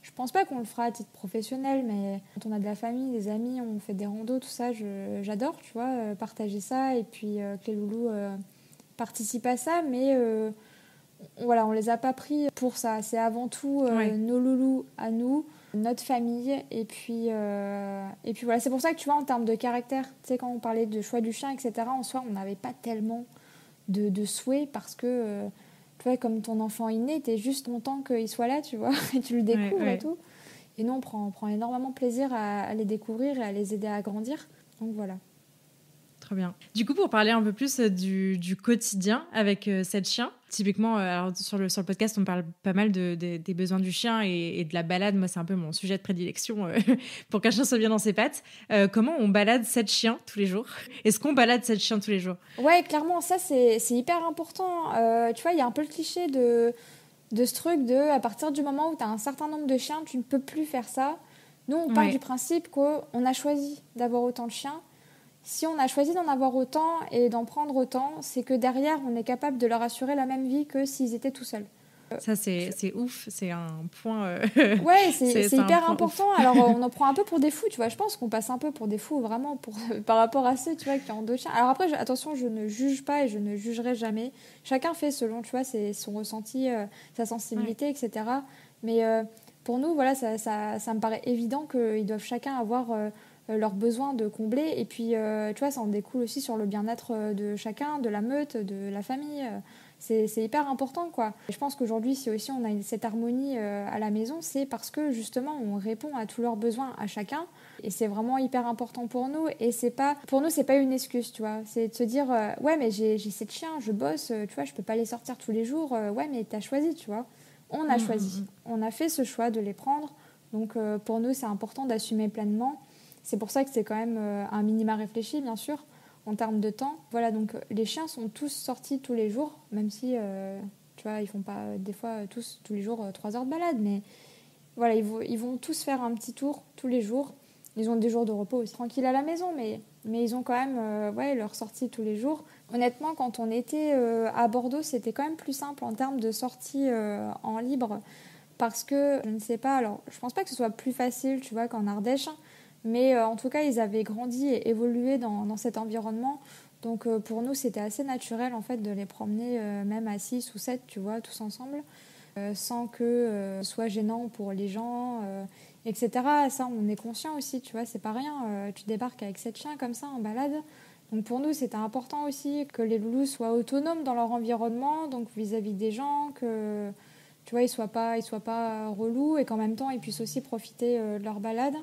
je pense pas qu'on le fera à titre professionnel, mais quand on a de la famille, des amis, on fait des randos, tout ça, j'adore, tu vois, partager ça et puis que les loulous participent à ça. Mais voilà, on les a pas pris pour ça. C'est avant tout nos loulous à nous, notre famille. Et puis voilà, c'est pour ça que tu vois, en termes de caractère, tu sais, quand on parlait de choix du chien, etc., en soi, on n'avait pas tellement de souhaits parce que, tu vois, comme ton enfant est né, t'es juste content qu'il soit là, tu vois, et tu le découvres et tout. Et nous, on prend énormément plaisir à les découvrir et à les aider à grandir. Donc voilà. Très bien. Du coup, pour parler un peu plus du quotidien avec cette chien, typiquement, alors sur le podcast, on parle pas mal des besoins du chien et de la balade. Moi, c'est un peu mon sujet de prédilection pour qu'un chien soit bien dans ses pattes. Comment on balade cette chien tous les jours ? Est-ce qu'on balade cette chien tous les jours ? Ouais, clairement, ça, c'est hyper important. Tu vois, il y a un peu le cliché de ce truc à partir du moment où tu as un certain nombre de chiens, tu ne peux plus faire ça. Nous, on part du principe qu'on a choisi d'avoir autant de chiens. Si on a choisi d'en avoir autant et d'en prendre autant, c'est que derrière, on est capable de leur assurer la même vie que s'ils étaient tout seuls. Ça, c'est ouf. C'est un point... Ouais, c'est hyper important. Ouf. Alors, on en prend un peu pour des fous, tu vois. Je pense qu'on passe un peu pour des fous, vraiment, par rapport à ceux, tu vois, qui ont 2 chiens. Alors après, attention, je ne juge pas et je ne jugerai jamais. Chacun fait selon, tu vois, son ressenti, sa sensibilité, etc. Mais pour nous, voilà, ça me paraît évident qu'ils doivent chacun avoir... leurs besoins de combler et puis tu vois, ça en découle aussi sur le bien-être de chacun, de la meute, de la famille. C'est hyper important, quoi. Et je pense qu'aujourd'hui, si aussi on a cette harmonie à la maison, c'est parce que justement on répond à tous leurs besoins à chacun et c'est vraiment hyper important pour nous. Et pour nous, c'est pas une excuse, tu vois. C'est de se dire ouais, mais j'ai 7 chiens, je bosse, tu vois, je peux pas les sortir tous les jours. Ouais, mais t'as choisi, tu vois. On a choisi, on a fait ce choix de les prendre. Donc pour nous, c'est important d'assumer pleinement. C'est pour ça que c'est quand même un minima réfléchi, bien sûr, en termes de temps. Voilà, donc les chiens sont tous sortis tous les jours, même si, tu vois, ils font pas des fois tous les jours 3 heures de balade, mais voilà, ils vont tous faire un petit tour tous les jours. Ils ont des jours de repos aussi, tranquilles à la maison, mais ils ont quand même leur sortie tous les jours. Honnêtement, quand on était à Bordeaux, c'était quand même plus simple en termes de sortie en libre, parce que, je ne sais pas, alors je pense pas que ce soit plus facile, tu vois, qu'en Ardèche, mais en tout cas, ils avaient grandi et évolué dans cet environnement. Donc pour nous, c'était assez naturel en fait de les promener même à 6 ou 7, tu vois, tous ensemble, sans que ce soit gênant pour les gens, etc. Ça, on est conscient aussi, tu vois, c'est pas rien. Tu débarques avec 7 chiens comme ça en balade. Donc pour nous, c'était important aussi que les loulous soient autonomes dans leur environnement, donc vis-à-vis des gens, que tu vois, ils soient pas relous et qu'en même temps, ils puissent aussi profiter de leur balade.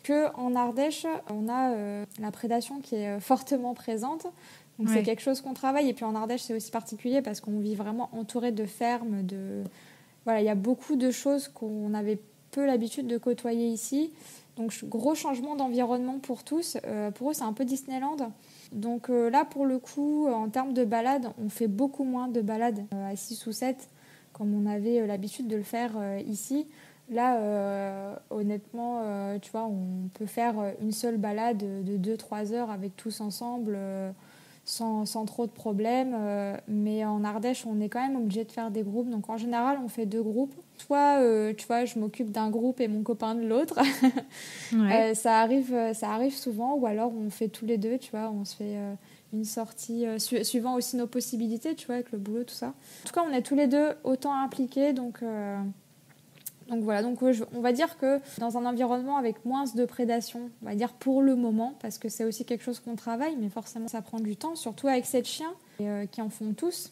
Qu'en Ardèche, on a la prédation qui est fortement présente. Donc c'est quelque chose qu'on travaille. Et puis en Ardèche, c'est aussi particulier parce qu'on vit vraiment entouré de fermes. Voilà, il y a beaucoup de choses qu'on avait peu l'habitude de côtoyer ici. Donc gros changement d'environnement pour tous. Pour eux, c'est un peu Disneyland. Donc là, pour le coup, en termes de balade, on fait beaucoup moins de balades à 6 ou 7 comme on avait l'habitude de le faire ici. Là, honnêtement, tu vois, on peut faire une seule balade de 2-3 heures avec tous ensemble sans trop de problèmes. Mais en Ardèche, on est quand même obligé de faire des groupes. Donc en général, on fait 2 groupes. Soit, tu vois, je m'occupe d'un groupe et mon copain de l'autre. Ça arrive souvent. Ou alors, on fait tous les 2, tu vois, on se fait... une sortie, suivant aussi nos possibilités, tu vois, avec le boulot, tout ça. En tout cas, on est tous les 2 autant impliqués, donc Donc voilà, donc on va dire que dans un environnement avec moins de prédation, on va dire pour le moment, parce que c'est aussi quelque chose qu'on travaille, mais forcément ça prend du temps, surtout avec 7 chiens qui en font tous.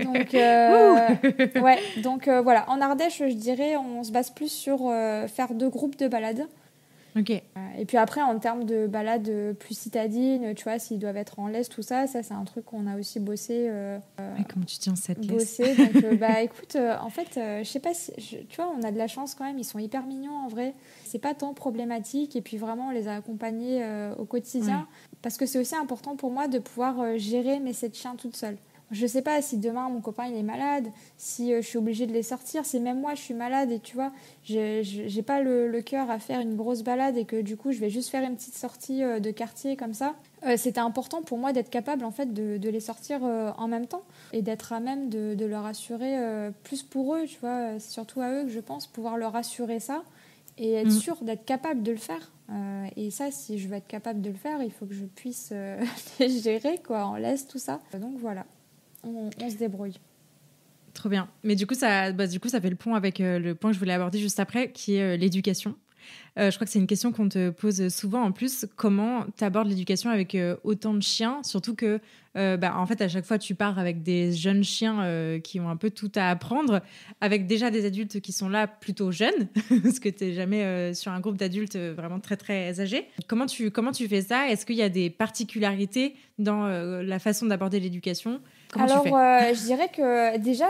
Donc, ouais, donc voilà, en Ardèche, je dirais, on se base plus sur faire 2 groupes de balades. Ok. Et puis après, en termes de balades plus citadines, tu vois, s'ils doivent être en laisse, tout ça, c'est un truc qu'on a aussi bossé. Mais comment tu tiens cette laisse? Bossé, donc bah écoute, en fait, je sais pas si, tu vois, on a de la chance quand même, ils sont hyper mignons en vrai. C'est pas tant problématique, et puis vraiment, on les a accompagnés au quotidien, parce que c'est aussi important pour moi de pouvoir gérer mes 7 chiens toute seule. Je sais pas si demain mon copain il est malade, si je suis obligée de les sortir, si même moi je suis malade et tu vois, j'ai pas le cœur à faire une grosse balade et que du coup je vais juste faire une petite sortie de quartier comme ça. C'était important pour moi d'être capable en fait de les sortir en même temps et d'être à même de leur assurer plus pour eux, tu vois, c'est surtout à eux que je pense, pouvoir leur assurer ça et être sûre d'être capable de le faire. Et ça, si je veux être capable de le faire, il faut que je puisse les gérer quoi, en laisse, tout ça. Donc voilà. On se débrouille. Trop bien. Mais du coup, ça fait le pont avec le point que je voulais aborder juste après, qui est l'éducation. Je crois que c'est une question qu'on te pose souvent. En plus, comment tu abordes l'éducation avec autant de chiens? Surtout que, en fait, à chaque fois, tu pars avec des jeunes chiens qui ont un peu tout à apprendre, avec déjà des adultes qui sont là plutôt jeunes, parce que tu n'es jamais sur un groupe d'adultes vraiment très, très âgés. Comment tu fais ça? Est-ce qu'il y a des particularités dans la façon d'aborder l'éducation? Comment Alors, tu fais? je dirais que déjà,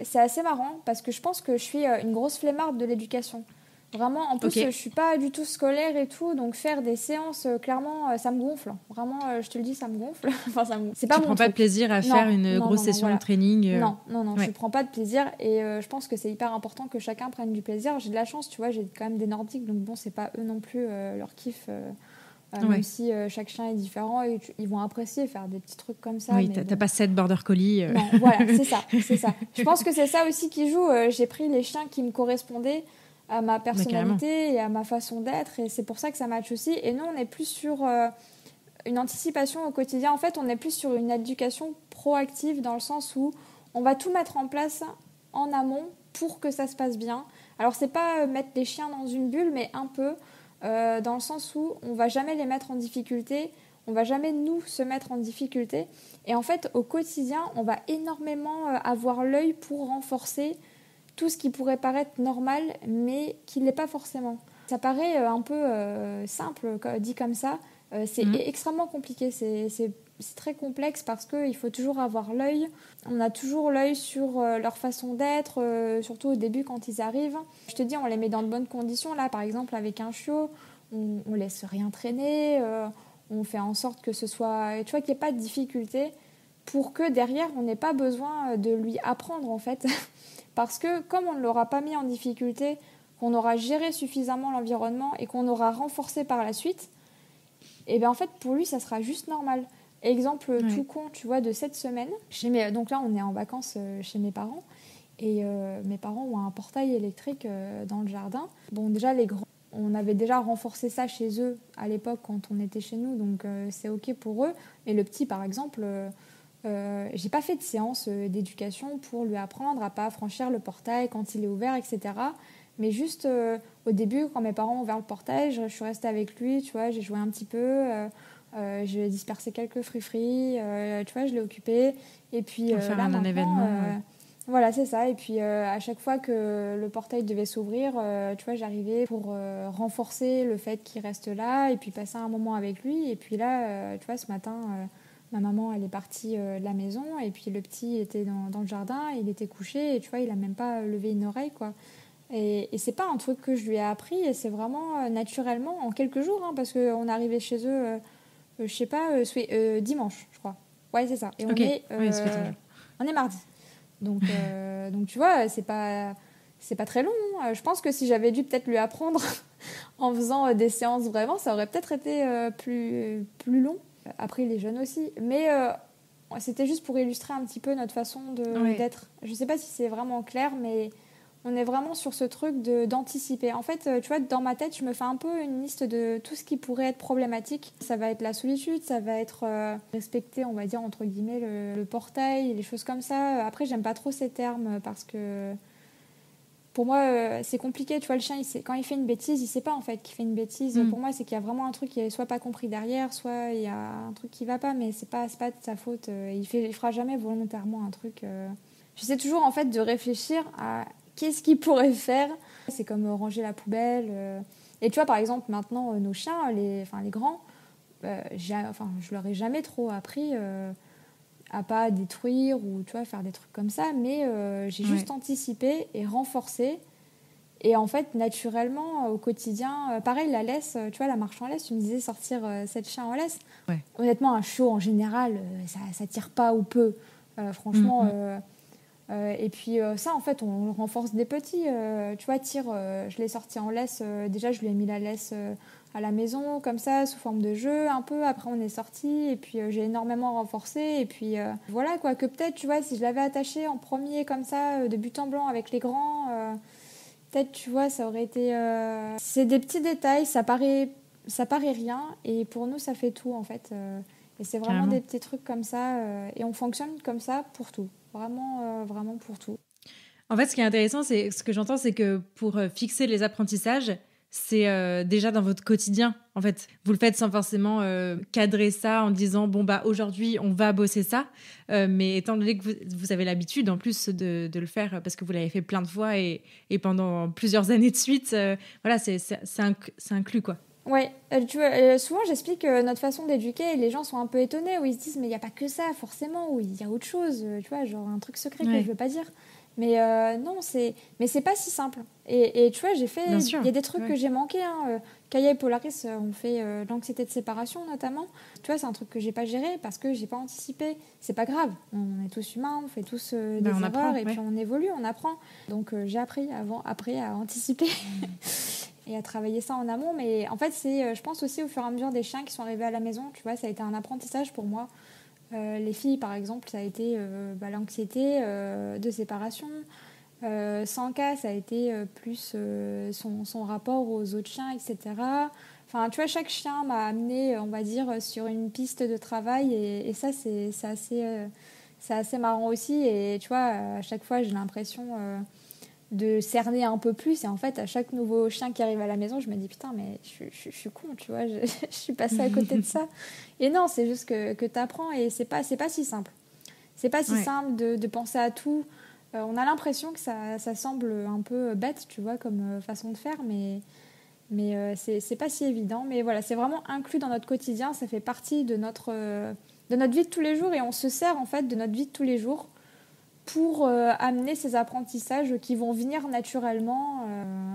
c'est assez marrant parce que je pense que je suis une grosse flemmarde de l'éducation. Vraiment, en plus, je suis pas du tout scolaire et tout, donc faire des séances, clairement, ça me gonfle. Vraiment, je te le dis, ça me gonfle. Enfin, c'est pas Tu mon prends truc. pas de plaisir à faire une grosse session de training Non, je prends pas de plaisir et je pense que c'est hyper important que chacun prenne du plaisir. J'ai de la chance, tu vois, j'ai quand même des Nordiques, donc bon, c'est pas eux non plus leur kiff. Même si chaque chien est différent et ils vont apprécier faire des petits trucs comme ça. Oui, mais t'as pas 7 border collies. Non, voilà, c'est ça. Je pense que c'est ça aussi qui joue. J'ai pris les chiens qui me correspondaient à ma personnalité et à ma façon d'être et c'est pour ça que ça match aussi. Et nous, on est plus sur une anticipation au quotidien. En fait, on est plus sur une éducation proactive dans le sens où on va tout mettre en place en amont pour que ça se passe bien. Alors, c'est pas mettre les chiens dans une bulle, mais un peu dans le sens où on va jamais les mettre en difficulté, on va jamais nous se mettre en difficulté. Et en fait, au quotidien, on va énormément avoir l'œil pour renforcer tout ce qui pourrait paraître normal, mais qui ne l'est pas forcément. Ça paraît un peu simple, dit comme ça. C'est extrêmement compliqué, c'est très complexe parce qu'il faut toujours avoir l'œil. On a toujours l'œil sur leur façon d'être, surtout au début quand ils arrivent. Je te dis, on les met dans de bonnes conditions. Là, par exemple, avec un chiot, on laisse rien traîner, on fait en sorte que ce soit, tu vois, qu'il n'y ait pas de difficulté pour que derrière, on n'ait pas besoin de lui apprendre, en fait. Parce que comme on ne l'aura pas mis en difficulté, qu'on aura géré suffisamment l'environnement et qu'on aura renforcé par la suite, et bien en fait, pour lui, ça sera juste normal. Exemple tout con, tu vois, de cette semaine. Donc là, on est en vacances chez mes parents. Et mes parents ont un portail électrique dans le jardin. Bon, déjà, les grands, on avait déjà renforcé ça chez eux à l'époque quand on était chez nous. Donc c'est OK pour eux. Mais le petit, par exemple, j'ai pas fait de séance d'éducation pour lui apprendre à pas franchir le portail quand il est ouvert, etc. Mais juste au début, quand mes parents ont ouvert le portail, je suis restée avec lui, tu vois, j'ai joué un petit peu, j'ai dispersé quelques free-free, tu vois, je l'ai occupé. Et puis faire là, un événement. voilà, c'est ça. Et puis à chaque fois que le portail devait s'ouvrir, tu vois, j'arrivais pour renforcer le fait qu'il reste là et puis passer un moment avec lui. Et puis là, tu vois, ce matin, ma maman, elle est partie de la maison et puis le petit était dans le jardin, il était couché et tu vois, il a même pas levé une oreille, quoi. Et c'est pas un truc que je lui ai appris, et c'est vraiment naturellement, en quelques jours, hein, parce qu'on est arrivé chez eux, je sais pas, dimanche, je crois. Ouais, c'est ça. Et on est mardi. Donc tu vois, c'est pas très long. Je pense que si j'avais dû peut-être lui apprendre en faisant des séances vraiment, ça aurait peut-être été plus long. Après, il est jeune aussi. Mais c'était juste pour illustrer un petit peu notre façon d'être. Je sais pas si c'est vraiment clair, mais on est vraiment sur ce truc d'anticiper. En fait, tu vois, dans ma tête, je me fais un peu une liste de tout ce qui pourrait être problématique. Ça va être la solitude, ça va être respecter, on va dire, entre guillemets, le portail, les choses comme ça. Après, j'aime pas trop ces termes parce que Pour moi, c'est compliqué. Tu vois, le chien, quand il fait une bêtise, il sait pas en fait qu'il fait une bêtise. Pour moi, c'est qu'il y a vraiment un truc qui est soit pas compris derrière, soit il y a un truc qui va pas, mais c'est pas de sa faute. Il fera jamais volontairement un truc. J'essaie toujours en fait de réfléchir à qu'est-ce qu'il pourrait faire. C'est comme ranger la poubelle. Et tu vois, par exemple, maintenant, nos chiens, les grands, je leur ai jamais trop appris à pas détruire ou tu vois, faire des trucs comme ça, mais j'ai juste anticipé et renforcé. Et en fait, naturellement, au quotidien, pareil, la laisse, tu vois, la marche en laisse, tu me disais sortir 7 chiens en laisse. Ouais. Honnêtement, un chiot, en général, ça tire pas ou peu. Franchement... et puis ça, en fait, on le renforce des petits. Tu vois, je l'ai sorti en laisse. Déjà, je lui ai mis la laisse à la maison, comme ça, sous forme de jeu, un peu. Après, on est sortis. Et puis, j'ai énormément renforcé. Et puis, voilà, quoi. Que peut-être, tu vois, si je l'avais attaché en premier, comme ça, de but en blanc avec les grands, peut-être, tu vois, ça aurait été... C'est des petits détails. Ça paraît rien. Et pour nous, ça fait tout, en fait. Et c'est vraiment des petits trucs comme ça. Et on fonctionne comme ça pour tout. Vraiment pour tout. En fait, ce qui est intéressant, ce que j'entends, c'est que pour fixer les apprentissages, c'est déjà dans votre quotidien. En fait, vous le faites sans forcément cadrer ça en disant bon bah aujourd'hui on va bosser ça. Mais étant donné que vous avez l'habitude en plus de le faire parce que vous l'avez fait plein de fois et pendant plusieurs années de suite, voilà, c'est inclus quoi. Ouais, tu vois, souvent j'explique notre façon d'éduquer et les gens sont un peu étonnés où ils se disent mais il n'y a pas que ça forcément, ou il y a autre chose, tu vois, genre un truc secret que je ne veux pas dire. Mais non, mais c'est pas si simple. Et tu vois, il y a des trucs que j'ai manqué. Kaya et Polaris ont fait l'anxiété de séparation notamment. Tu vois, c'est un truc que j'ai pas géré parce que j'ai pas anticipé. C'est pas grave, on est tous humains, on fait tous des erreurs et puis on évolue, on apprend. Donc j'ai appris à anticiper. Et à travailler ça en amont. Mais en fait, je pense aussi au fur et à mesure des chiens qui sont arrivés à la maison, tu vois, ça a été un apprentissage pour moi. Les filles, par exemple, ça a été l'anxiété de séparation. Sanka, ça a été plus son rapport aux autres chiens, etc. Enfin, tu vois, chaque chien m'a amené, on va dire, sur une piste de travail. Et ça, c'est assez marrant aussi. Et tu vois, à chaque fois, j'ai l'impression... de cerner un peu plus, et en fait à chaque nouveau chien qui arrive à la maison je me dis putain mais je suis con, tu vois, je suis passée à côté de ça. Et non, c'est juste que t'apprends et c'est pas si simple, simple de penser à tout. On a l'impression que ça semble un peu bête, tu vois, comme façon de faire, mais c'est pas si évident. Mais voilà, c'est vraiment inclus dans notre quotidien, ça fait partie de notre vie de tous les jours, et on se sert en fait de notre vie de tous les jours pour amener ces apprentissages qui vont venir naturellement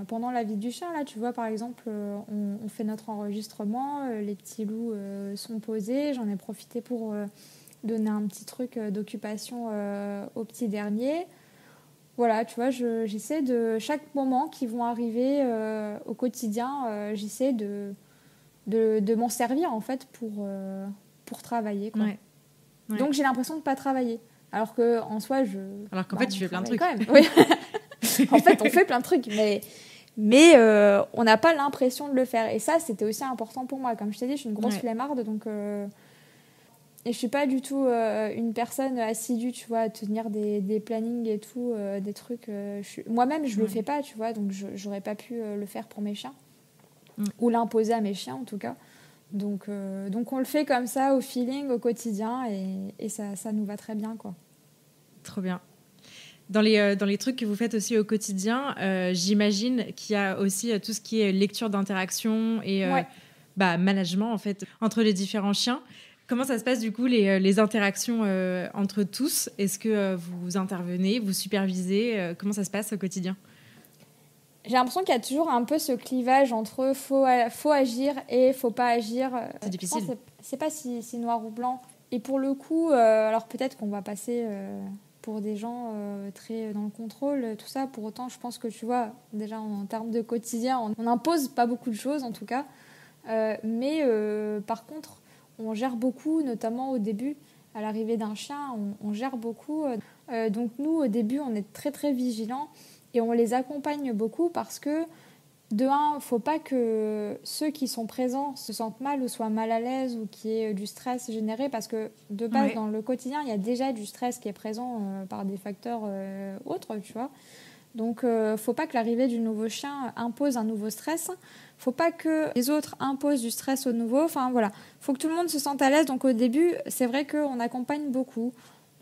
pendant la vie du chien. Là, tu vois, par exemple, on fait notre enregistrement, les petits loups sont posés. J'en ai profité pour donner un petit truc d'occupation aux petits derniers. Voilà, tu vois, j'essaie de... Chaque moment qui vont arriver au quotidien, j'essaie de m'en servir, en fait, pour travailler, quoi. Ouais. Donc, j'ai l'impression de ne pas travailler. Alors qu'en soi, Alors qu'en fait, tu fais plein de trucs. Quand même. Oui. En fait, on fait plein de trucs, mais on n'a pas l'impression de le faire. Et ça, c'était aussi important pour moi. Comme je t'ai dit, je suis une grosse flemmarde, donc... Et je suis pas du tout une personne assidue, tu vois, à tenir des plannings et tout, des trucs... Moi-même, je le fais pas, tu vois, donc j'aurais pas pu le faire pour mes chiens. Ou l'imposer à mes chiens, en tout cas. Donc on le fait comme ça, au feeling, au quotidien, et ça nous va très bien, quoi. Trop bien. Dans les trucs que vous faites aussi au quotidien, j'imagine qu'il y a aussi tout ce qui est lecture d'interaction et management, en fait, entre les différents chiens. Comment ça se passe, du coup, les interactions entre tous ? Est-ce que vous intervenez, vous supervisez ? Comment ça se passe au quotidien ? J'ai l'impression qu'il y a toujours un peu ce clivage entre faut agir et faut pas agir. C'est difficile. C'est pas si noir ou blanc. Et pour le coup, alors peut-être qu'on va passer pour des gens très dans le contrôle, tout ça. Pour autant, je pense que tu vois, déjà en termes de quotidien, on n'impose pas beaucoup de choses en tout cas. Mais par contre, on gère beaucoup, notamment au début. À l'arrivée d'un chien, on gère beaucoup. Donc nous, au début, on est très très vigilants. Et on les accompagne beaucoup parce que, de un, il ne faut pas que ceux qui sont présents se sentent mal ou soient mal à l'aise ou qu'il y ait du stress généré, parce que de base, dans le quotidien, il y a déjà du stress qui est présent par des facteurs autres, tu vois. Donc, faut pas que l'arrivée du nouveau chien impose un nouveau stress. Faut pas que les autres imposent du stress au nouveau. Enfin, voilà. Faut que tout le monde se sente à l'aise. Donc, au début, c'est vrai qu'on accompagne beaucoup.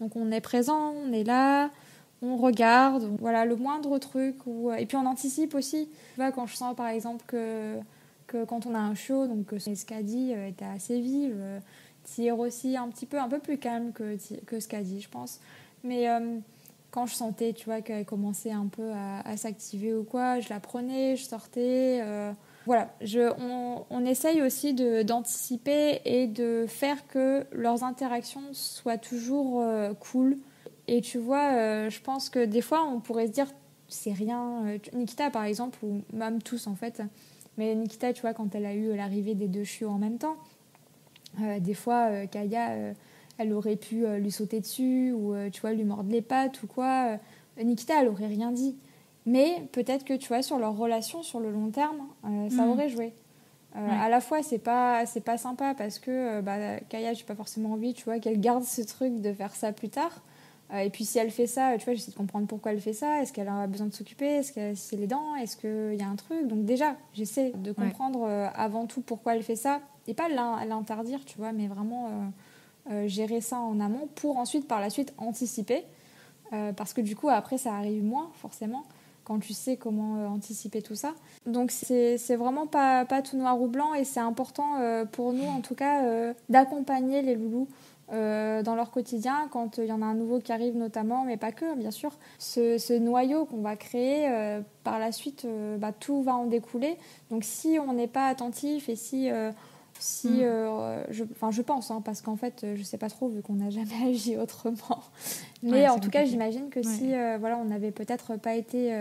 Donc, on est présent, on est là, on regarde. Voilà, le moindre truc. Et puis, on anticipe aussi. Tu vois, quand je sens, par exemple, que quand on a un chiot, donc que Scadi était assez vive, Tire aussi un peu plus calme que Scadi, je pense. Mais quand je sentais, tu vois, qu'elle commençait un peu à s'activer ou quoi, je la prenais, je sortais. Voilà, on essaye aussi d'anticiper et de faire que leurs interactions soient toujours cool. Et tu vois, je pense que des fois, on pourrait se dire, c'est rien. Nikita, par exemple, ou même tous en fait. Mais Nikita, tu vois, quand elle a eu l'arrivée des 2 chiots en même temps, des fois, Kaya, elle aurait pu lui sauter dessus ou tu vois, lui mordre les pattes ou quoi. Nikita, elle aurait rien dit. Mais peut-être que tu vois, sur leur relation, sur le long terme, ça aurait joué. À la fois, c'est pas sympa parce que Kaya, j'ai pas forcément envie, tu vois, qu'elle garde ce truc de faire ça plus tard. Et puis si elle fait ça, tu vois, j'essaie de comprendre pourquoi elle fait ça. Est-ce qu'elle a besoin de s'occuper? Est-ce que c'est les dents? Est-ce qu'il y a un truc? Donc déjà, j'essaie de comprendre avant tout pourquoi elle fait ça. Et pas l'interdire, tu vois, mais vraiment gérer ça en amont pour ensuite, par la suite, anticiper. Parce que du coup, après, ça arrive moins, forcément, quand tu sais comment anticiper tout ça. Donc c'est vraiment pas tout noir ou blanc et c'est important pour nous, en tout cas, d'accompagner les loulous dans leur quotidien quand il y en a un nouveau qui arrive notamment, mais pas que, bien sûr. Ce noyau qu'on va créer, par la suite, tout va en découler. Donc si on n'est pas attentif et je pense, hein, parce qu'en fait, je sais pas trop vu qu'on n'a jamais agi autrement. Mais en tout cas, j'imagine que si on n'avait peut-être pas été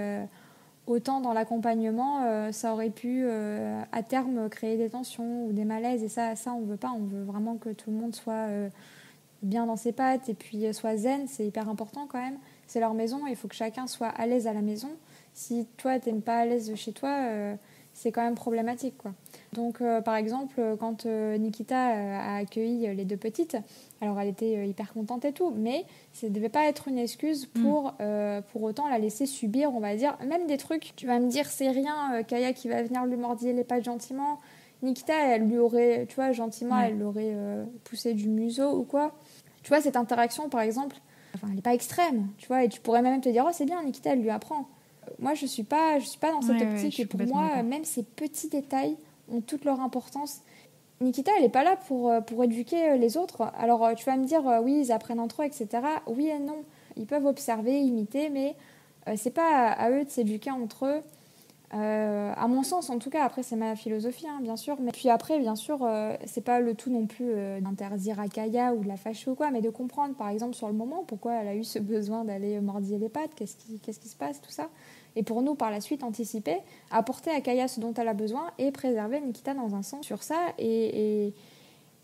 autant dans l'accompagnement, ça aurait pu à terme créer des tensions ou des malaises. Et ça on veut pas. On veut vraiment que tout le monde soit bien dans ses pattes et puis soit zen. C'est hyper important quand même. C'est leur maison et il faut que chacun soit à l'aise à la maison. Si toi, t'es pas à l'aise chez toi, c'est quand même problématique, quoi. Donc, par exemple, quand Nikita a accueilli les 2 petites, alors elle était hyper contente et tout, mais ça ne devait pas être une excuse pour autant la laisser subir, on va dire, même des trucs. Tu vas me dire, c'est rien, Kaya qui va venir lui mordiller les pattes gentiment. Nikita, elle lui aurait, tu vois, gentiment, elle l'aurait poussé du museau ou quoi. Tu vois, cette interaction, par exemple, elle n'est pas extrême, tu vois, et tu pourrais même te dire, oh, c'est bien, Nikita, elle lui apprend. Moi, je suis pas dans cette optique, et pour moi, même ces petits détails ont toute leur importance. Nikita, elle n'est pas là pour éduquer les autres. Alors, tu vas me dire, oui, ils apprennent entre eux, etc. Oui et non. Ils peuvent observer, imiter, mais c'est pas à eux de s'éduquer entre eux. À mon sens, en tout cas, après, c'est ma philosophie, hein, bien sûr. Mais puis après, bien sûr, c'est pas le tout non plus d'interdire à Kaya ou de la fâcher ou quoi, mais de comprendre, par exemple, sur le moment, pourquoi elle a eu ce besoin d'aller mordiller les pattes, qu'est-ce qui se passe, tout ça. Et pour nous, par la suite, anticiper, apporter à Kaya ce dont elle a besoin et préserver Nikita dans un sens sur ça. Et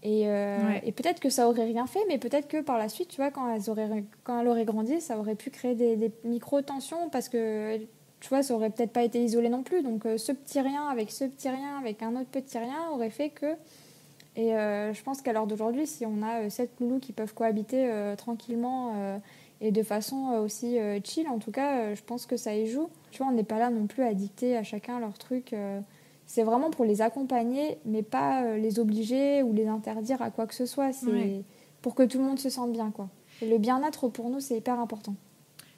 peut-être que ça aurait rien fait, mais peut-être que par la suite, tu vois, quand elle aurait grandi, ça aurait pu créer des micro-tensions parce que, tu vois, ça aurait peut-être pas été isolé non plus. Donc, ce petit rien avec un autre petit rien aurait fait que... Et je pense qu'à l'heure d'aujourd'hui, si on a 7 loulous qui peuvent cohabiter tranquillement... et de façon aussi chill, en tout cas, je pense que ça y joue. Tu vois, on n'est pas là non plus à dicter à chacun leur truc. C'est vraiment pour les accompagner, mais pas les obliger ou les interdire à quoi que ce soit. C'est pour que tout le monde se sente bien, quoi. Et le bien-être, pour nous, c'est hyper important.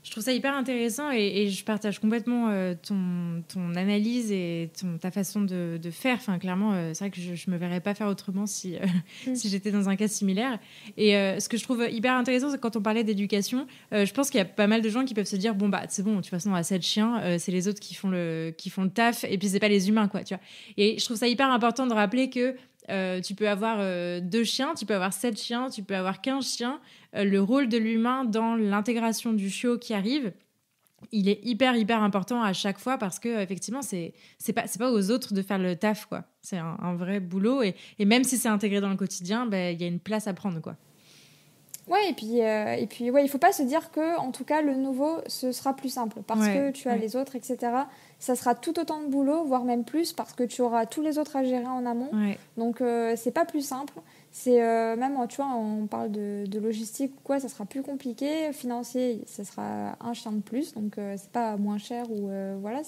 Je trouve ça hyper intéressant et je partage complètement ton analyse et ta façon de faire. Enfin, clairement, c'est vrai que je ne me verrais pas faire autrement si j'étais dans un cas similaire. Et ce que je trouve hyper intéressant, c'est que quand on parlait d'éducation, je pense qu'il y a pas mal de gens qui peuvent se dire bon, bah, c'est bon, de toute façon, on a 7 chiens, c'est les autres qui font le taf et puis c'est pas les humains, quoi, tu vois. Et je trouve ça hyper important de rappeler que tu peux avoir 2 chiens, tu peux avoir 7 chiens, tu peux avoir 15 chiens. Le rôle de l'humain dans l'intégration du chiot qui arrive, il est hyper important à chaque fois parce que effectivement c'est pas aux autres de faire le taf, quoi. C'est un vrai boulot et même si c'est intégré dans le quotidien, il y a une place à prendre, quoi. Ouais, et puis ouais, il faut pas se dire que en tout cas le nouveau ce sera plus simple parce que tu as les autres, etc. Ça sera tout autant de boulot, voire même plus parce que tu auras tous les autres à gérer en amont. Donc c'est pas plus simple. C'est même, tu vois, on parle de logistique ou quoi, ça sera plus compliqué. Financier, ça sera un chien de plus, donc c'est pas moins cher ou voilà.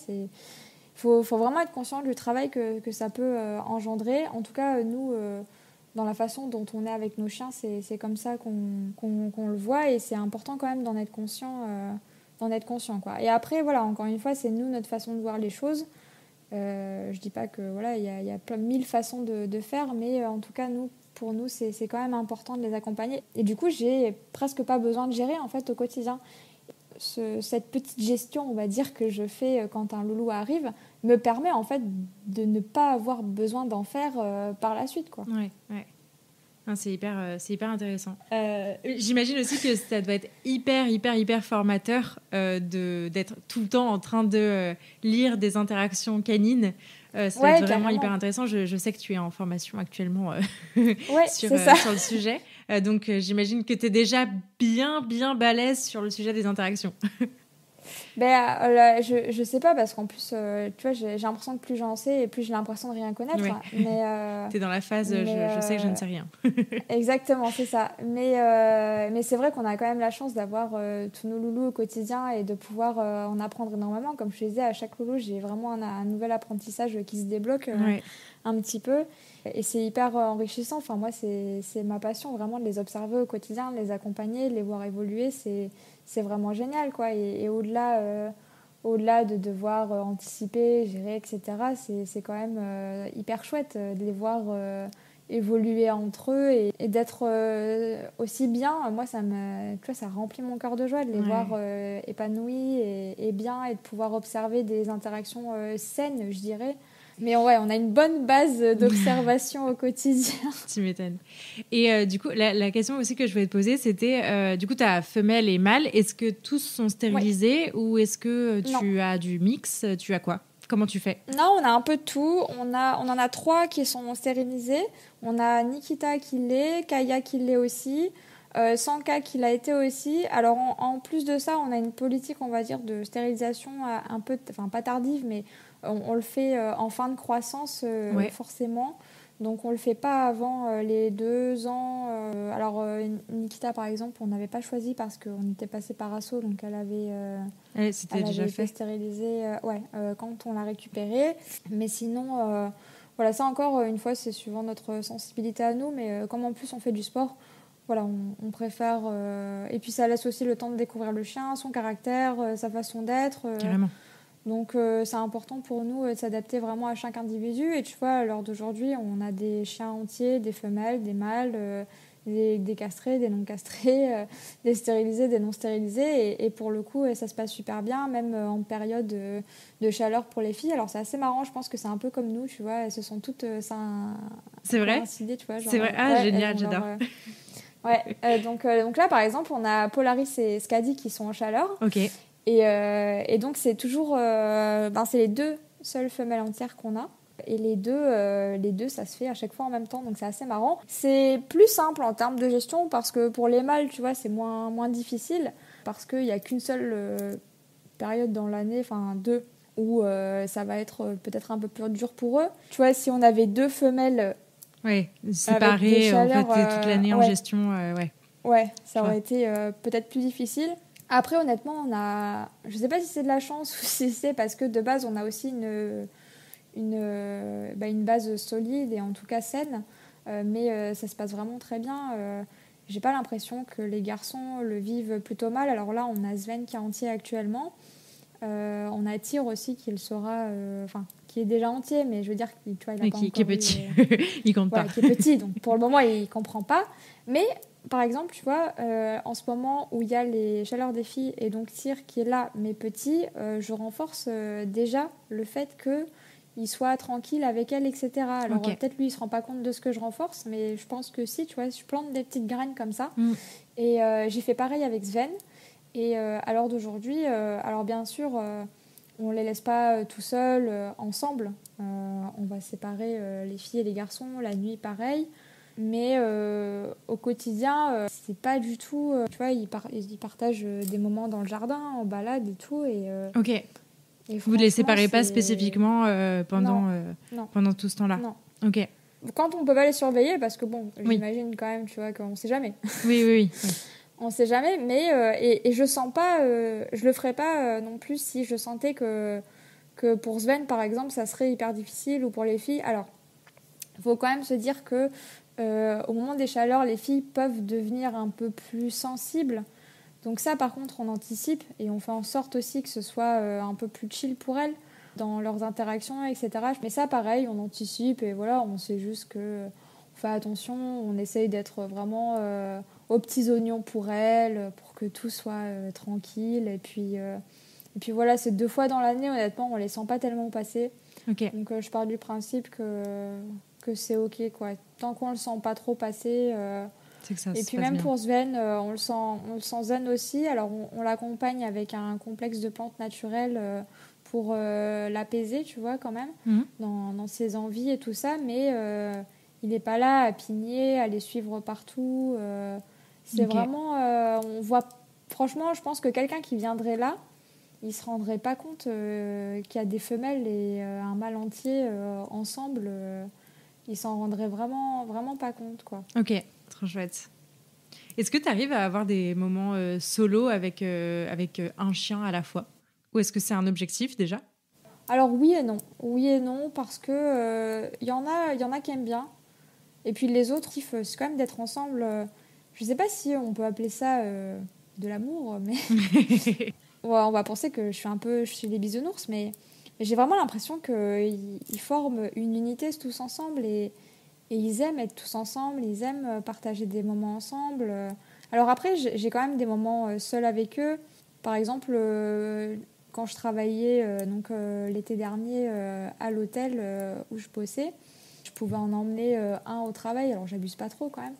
Faut vraiment être conscient du travail que ça peut engendrer. En tout cas, nous, dans la façon dont on est avec nos chiens, c'est comme ça qu'on le voit, et c'est important quand même d'en être conscient. Quoi. Et après, voilà, encore une fois, c'est nous, notre façon de voir les choses. Je dis pas que voilà, il y a plein mille façons de faire, mais en tout cas, pour nous, c'est quand même important de les accompagner. Et du coup, j'ai presque pas besoin de gérer en fait au quotidien. Cette petite gestion, on va dire, que je fais quand un loulou arrive, me permet en fait de ne pas avoir besoin d'en faire par la suite, quoi. Ouais. Non, c'est hyper intéressant. J'imagine aussi que ça doit être hyper formateur d'être tout le temps en train de lire des interactions canines. Ça doit être vraiment carrément. Hyper intéressant. Je sais que tu es en formation actuellement sur le sujet. Donc, j'imagine que tu es déjà bien balèze sur le sujet des interactions. Je sais pas, parce qu'en plus, tu vois, j'ai l'impression que plus j'en sais et plus j'ai l'impression de rien connaître. Ouais. Mais t'es dans la phase, je sais que je ne sais rien. Exactement, c'est ça. Mais c'est vrai qu'on a quand même la chance d'avoir tous nos loulous au quotidien et de pouvoir en apprendre énormément. Comme je te disais, à chaque loulou, j'ai vraiment un nouvel apprentissage qui se débloque un petit peu. Et c'est hyper enrichissant. Enfin, moi, c'est ma passion, vraiment, de les observer au quotidien, de les accompagner, de les voir évoluer. C'est vraiment génial, quoi. Et au-delà de devoir anticiper, gérer, etc., c'est quand même hyper chouette de les voir évoluer entre eux et d'être aussi bien. Moi, tu vois, ça remplit mon cœur de joie de les voir épanouis et bien, et de pouvoir observer des interactions saines, je dirais. Mais ouais, on a une bonne base d'observation au quotidien. Tu m'étonnes. Et du coup, la question aussi que je voulais te poser, c'était, du coup, tu as femelle et mâle. Est-ce que tous sont stérilisés ou est-ce que tu as du mix? Tu as quoi? Comment tu fais? Non, on a un peu de tout. On en a 3 qui sont stérilisés. On a Nikita qui l'est, Kaya qui l'est aussi, Sanka qui l'a été aussi. Alors en plus de ça, on a une politique, on va dire, de stérilisation un peu, enfin pas tardive, mais on le fait en fin de croissance forcément. Donc on le fait pas avant les 2 ans. Alors Nikita par exemple, on n'avait pas choisi parce qu'on était passé par Asso, donc elle avait été stérilisée quand on l'a récupérée. Mais sinon, voilà, ça encore une fois, c'est suivant notre sensibilité à nous. Mais comme en plus on fait du sport, voilà, on préfère. Et puis ça laisse aussi le temps de découvrir le chien, son caractère, sa façon d'être. Carrément. Donc c'est important pour nous de s'adapter vraiment à chaque individu. Et tu vois, à l'heure d'aujourd'hui, on a des chiens entiers, des femelles, des mâles, des castrés, des non castrés, des stérilisés, des non stérilisés. Et pour le coup, ça se passe super bien, même en période de chaleur pour les filles. Alors c'est assez marrant, je pense que c'est un peu comme nous, tu vois, elles se sont toutes c'est vrai coïncidées, tu vois. Genre, c'est vrai, génial, j'adore. Donc là, par exemple, on a Polaris et Scadi qui sont en chaleur. Ok. Et donc, c'est toujours... c'est les 2 seules femelles entières qu'on a. Et les deux, ça se fait à chaque fois en même temps. Donc, c'est assez marrant. C'est plus simple en termes de gestion parce que pour les mâles, tu vois, c'est moins difficile. Parce qu'il n'y a qu'une seule période dans l'année, enfin 2, où ça va être peut-être un peu plus dur pour eux. Tu vois, si on avait 2 femelles... séparées en fait, toute l'année en gestion. Ouais, ça aurait été peut-être plus difficile. Après, honnêtement, je ne sais pas si c'est de la chance ou si c'est parce que de base, on a aussi une base solide et en tout cas saine. Mais ça se passe vraiment très bien. J'ai pas l'impression que les garçons le vivent plutôt mal. Alors là, on a Sven qui est entier actuellement. On a Tyr aussi qui le sera... qui est déjà entier, mais je veux dire qu'il n'a pas encore... Qui est petit. Il compte pas. Qui est petit, donc pour le moment, il ne comprend pas. Mais... Par exemple, tu vois, en ce moment où il y a les chaleurs des filles et donc Tyr qui est là, mais petit, je renforce déjà le fait qu'il soit tranquille avec elle, etc. Alors peut-être lui, il ne se rend pas compte de ce que je renforce, mais je pense que si, tu vois, je plante des petites graines comme ça. Et j'ai fait pareil avec Sven. Et à l'heure d'aujourd'hui, alors bien sûr, on ne les laisse pas tout seuls, ensemble. On va séparer les filles et les garçons, la nuit pareil. Mais au quotidien, c'est pas du tout... tu vois, ils partagent des moments dans le jardin, en balade et tout. Ok. Et vous ne les séparez pas spécifiquement pendant tout ce temps-là? Non. Ok. Quand on peut pas les surveiller, parce que bon, Oui. j'imagine quand même, tu vois, qu'on sait jamais. Oui. On sait jamais, mais et je sens pas, je le ferais pas non plus si je sentais que pour Sven, par exemple, ça serait hyper difficile, ou pour les filles. Alors, il faut quand même se dire que au moment des chaleurs, les filles peuvent devenir un peu plus sensibles. Donc ça, par contre, on anticipe et on fait en sorte aussi que ce soit un peu plus chill pour elles dans leurs interactions, etc. Mais ça, pareil, on anticipe et voilà, on sait juste que on fait attention, on essaye d'être vraiment aux petits oignons pour elles, pour que tout soit tranquille. Et puis voilà, c'est 2 fois dans l'année, honnêtement, on les sent pas tellement passer. Ok. Donc je pars du principe que c'est ok, quoi. Tant qu'on le sent pas trop passer. C'est que ça Et se puis passe même bien. pour Sven, on le sent zen aussi. Alors on l'accompagne avec un complexe de plantes naturelles pour l'apaiser, tu vois, quand même, Mhm. dans ses envies et tout ça. Mais il n'est pas là à pigner, à les suivre partout. C'est Ok. vraiment... on voit... Franchement, je pense que quelqu'un qui viendrait là, il se rendrait pas compte qu'il y a des femelles et un mâle entier ensemble. Il s'en rendrait vraiment, vraiment pas compte, quoi. Ok, trop chouette. Est-ce que tu arrives à avoir des moments solo avec un chien à la fois? Ou est-ce que c'est un objectif déjà? Alors oui et non. Oui et non, parce que y en a qui aiment bien. Et puis les autres, c'est quand même d'être ensemble. Je sais pas si on peut appeler ça de l'amour, mais ouais, on va penser que je suis des bisounours, mais j'ai vraiment l'impression qu'ils forment une unité tous ensemble et ils aiment être tous ensemble, ils aiment partager des moments ensemble. Alors après, j'ai quand même des moments seuls avec eux. Par exemple, quand je travaillais l'été dernier à l'hôtel où je bossais, je pouvais en emmener un au travail. Alors j'abuse pas trop quand même,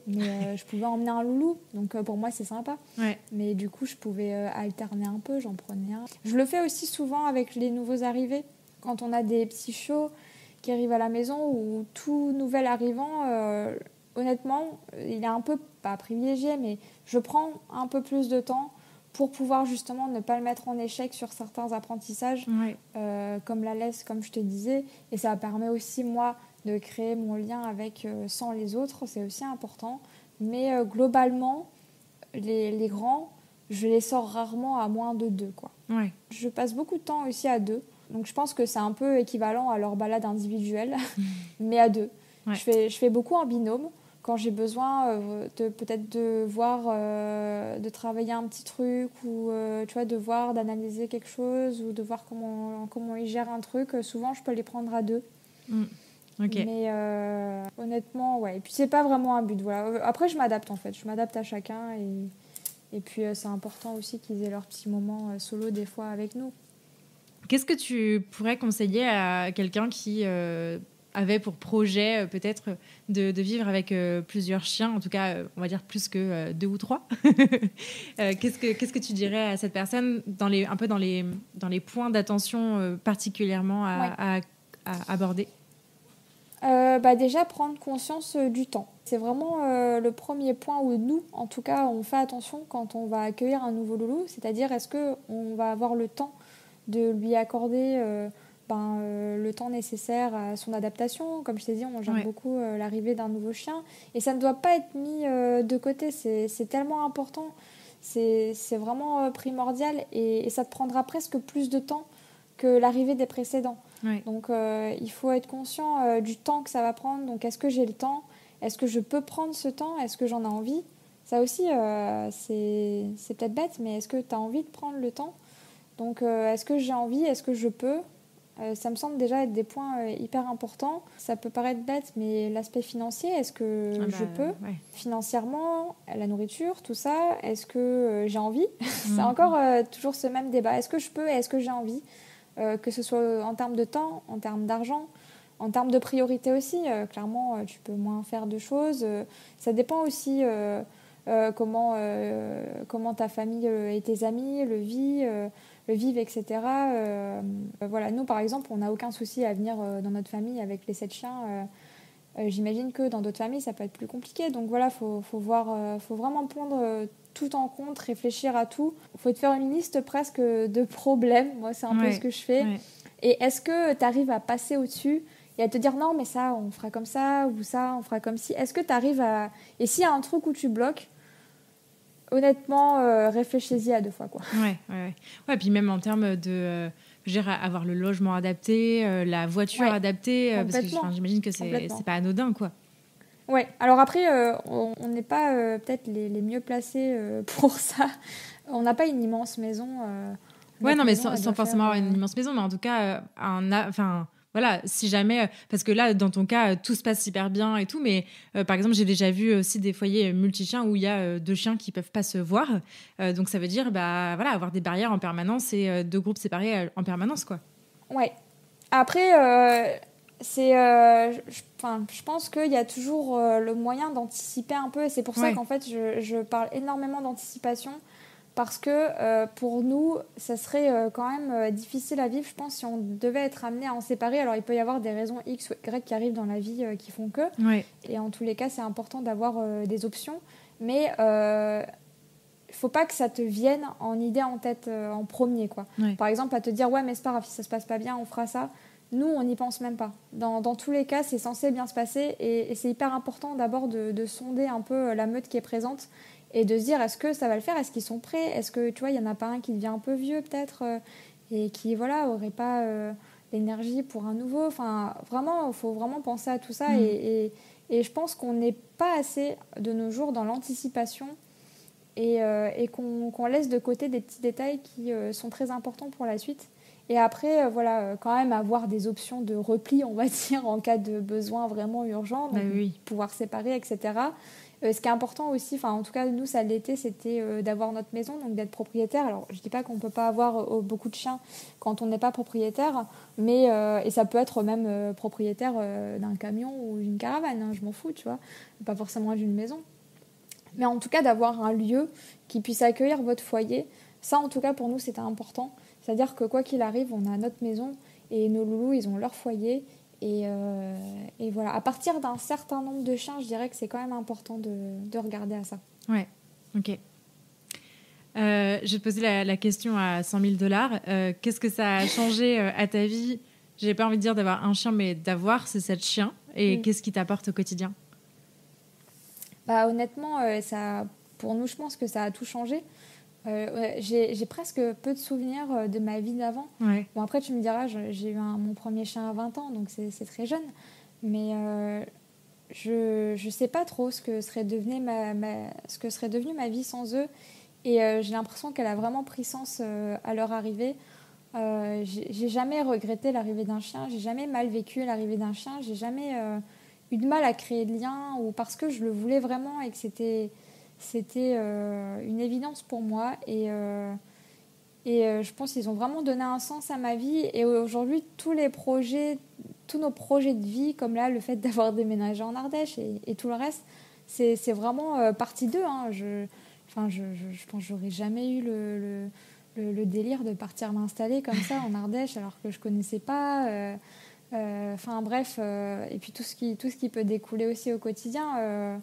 mais je pouvais emmener un loulou. Donc pour moi c'est sympa. Ouais. Mais du coup je pouvais alterner un peu, j'en prenais un. Je le fais aussi souvent avec les nouveaux arrivés. Quand on a des petits chiots qui arrivent à la maison ou tout nouvel arrivant, honnêtement, il est un peu, pas privilégié, mais je prends un peu plus de temps pour pouvoir justement ne pas le mettre en échec sur certains apprentissages, Ouais. comme la laisse, comme je te disais. Et ça permet aussi, moi, de créer mon lien sans les autres, c'est aussi important. Mais globalement, les grands, je les sors rarement à moins de 2, quoi. Ouais. Je passe beaucoup de temps aussi à 2. Donc je pense que c'est un peu équivalent à leur balade individuelle, mais à 2. Ouais. Je fais beaucoup en binôme. Quand j'ai besoin peut-être de voir, de travailler un petit truc ou tu vois, de voir, d'analyser quelque chose ou de voir comment ils gèrent un truc, souvent je peux les prendre à 2. Ok. Mais honnêtement, ouais. Et puis c'est pas vraiment un but. Voilà. Après, je m'adapte en fait. Je m'adapte à chacun et puis c'est important aussi qu'ils aient leurs petits moments solo des fois avec nous. Qu'est-ce que tu pourrais conseiller à quelqu'un qui avait pour projet peut-être de vivre avec plusieurs chiens, en tout cas, on va dire plus que 2 ou 3 qu'est-ce que tu dirais à cette personne un peu dans les points d'attention particulièrement à aborder? Déjà, prendre conscience du temps. C'est vraiment le premier point où nous, en tout cas, on fait attention quand on va accueillir un nouveau loulou. C'est-à-dire, est-ce qu'on va avoir le temps de lui accorder le temps nécessaire à son adaptation. Comme je t'ai dit, on gère beaucoup l'arrivée d'un nouveau chien. Et ça ne doit pas être mis de côté. C'est tellement important. C'est vraiment primordial. Et ça te prendra presque plus de temps que l'arrivée des précédents. Ouais. Donc il faut être conscient du temps que ça va prendre. Donc est-ce que j'ai le temps? Est-ce que je peux prendre ce temps? Est-ce que j'en ai envie? Ça aussi, c'est peut-être bête, mais est-ce que tu as envie de prendre le temps? Donc est-ce que j'ai envie? Est-ce que je peux? Ça me semble déjà être des points hyper importants. Ça peut paraître bête, mais l'aspect financier, est-ce que je peux? Ouais. Financièrement, la nourriture, tout ça, est-ce que j'ai envie? C'est encore toujours ce même débat. Est-ce que je peux et est-ce que j'ai envie? Que ce soit en termes de temps, en termes d'argent, en termes de priorité aussi. Clairement, tu peux moins faire de choses. Ça dépend aussi comment ta famille et tes amis le vivent, etc. Voilà, nous, par exemple, on n'a aucun souci à venir dans notre famille avec les 7 chiens. J'imagine que dans d'autres familles, ça peut être plus compliqué. Donc voilà, faut vraiment prendre tout en compte, réfléchir à tout. Il faut te faire une liste presque de problèmes. Moi, c'est un peu ce que je fais. Ouais. Et est-ce que tu arrives à passer au-dessus? et à te dire non mais ça on fera comme ça ou ça on fera comme ci. Est-ce que tu arrives à... Et s'il y a un truc où tu bloques, honnêtement, réfléchis-y à 2 fois, quoi. Ouais, puis même en termes de je veux dire, avoir le logement adapté, la voiture adaptée, parce que j'imagine que c'est pas anodin, quoi. Ouais, alors après, on n'est pas peut-être les mieux placés pour ça. On n'a pas une immense maison. Ouais, non, mais sans forcément avoir une immense maison, mais en tout cas, voilà, si jamais, parce que là, dans ton cas, tout se passe hyper bien et tout, mais par exemple, j'ai déjà vu aussi des foyers multi-chiens où il y a 2 chiens qui peuvent pas se voir. Donc ça veut dire, bah voilà, avoir des barrières en permanence et 2 groupes séparés en permanence, quoi. Ouais. Après, je pense qu'il y a toujours le moyen d'anticiper un peu, et c'est pour ça qu'en fait, je parle énormément d'anticipation. Parce que pour nous, ça serait quand même difficile à vivre, je pense, si on devait être amené à en séparer. Alors, il peut y avoir des raisons X ou Y qui arrivent dans la vie qui font que. Ouais. Et en tous les cas, c'est important d'avoir des options. Mais il ne faut pas que ça te vienne en idée en tête en premier, quoi. Ouais. Par exemple, à te dire, ouais, mais c'est pas grave, si ça se passe pas bien, on fera ça. Nous, on n'y pense même pas. Dans tous les cas, c'est censé bien se passer. Et c'est hyper important d'abord de sonder un peu la meute qui est présente. Et de se dire, est-ce que ça va le faire? Est-ce qu'ils sont prêts? Est-ce que, tu vois, il n'y en a pas un qui devient un peu vieux, peut-être, et qui, voilà, n'aurait pas l'énergie pour un nouveau? Enfin, vraiment, il faut vraiment penser à tout ça. Et je pense qu'on n'est pas assez, de nos jours, dans l'anticipation et qu'on laisse de côté des petits détails qui sont très importants pour la suite. Et après, voilà, quand même avoir des options de repli, on va dire, en cas de besoin vraiment urgent, donc pouvoir séparer, etc. Ce qui est important aussi, enfin en tout cas nous ça l'était, c'était d'avoir notre maison, donc d'être propriétaire. Alors je dis pas qu'on peut pas avoir beaucoup de chiens quand on n'est pas propriétaire, mais et ça peut être même propriétaire d'un camion ou d'une caravane, hein, je m'en fous, tu vois, pas forcément d'une maison. Mais en tout cas d'avoir un lieu qui puisse accueillir votre foyer, ça en tout cas pour nous c'était important. C'est-à-dire que quoi qu'il arrive, on a notre maison et nos loulous ils ont leur foyer. Et voilà, à partir d'un certain nombre de chiens, je dirais que c'est quand même important de regarder à ça. Ouais, ok. Je vais te poser la question à 100 000 $. Qu'est-ce que ça a changé à ta vie? J'ai pas envie de dire d'avoir un chien, mais d'avoir ces 7 chiens. Et qu'est-ce qui t'apporte au quotidien? Bah, honnêtement, pour nous, je pense que ça a tout changé. J'ai presque peu de souvenirs de ma vie d'avant. Ouais. Bon, après, tu me diras, j'ai eu mon premier chien à 20 ans, donc c'est très jeune. Mais je sais pas trop ce que serait devenue ma vie sans eux. Et j'ai l'impression qu'elle a vraiment pris sens à leur arrivée. J'ai jamais regretté l'arrivée d'un chien, j'ai jamais mal vécu l'arrivée d'un chien, j'ai jamais eu de mal à créer de liens, ou parce que je le voulais vraiment et que c'était une évidence pour moi. Et je pense qu'ils ont vraiment donné un sens à ma vie. Et aujourd'hui, tous nos projets de vie, comme là, le fait d'avoir déménagé en Ardèche et tout le reste, c'est vraiment partie d'eux. Hein. Je pense que j'aurais jamais eu le délire de partir m'installer comme ça en Ardèche alors que je connaissais pas. Bref, et puis tout ce qui peut découler aussi au quotidien.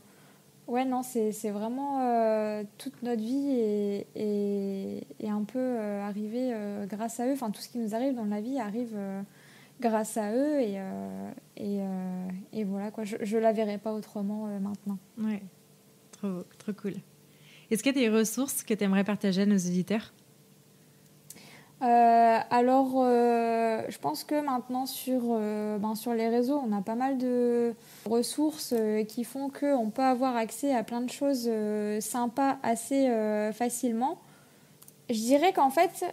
Ouais, non, c'est vraiment toute notre vie est un peu arrivé grâce à eux. Enfin, tout ce qui nous arrive dans la vie arrive grâce à eux. Et voilà, quoi. Je la verrai pas autrement maintenant. Ouais, trop, trop cool. Est-ce qu'il y a des ressources que tu aimerais partager à nos auditeurs? Je pense que maintenant sur les réseaux, on a pas mal de ressources qui font qu'on peut avoir accès à plein de choses sympas assez facilement. Je dirais qu'en fait,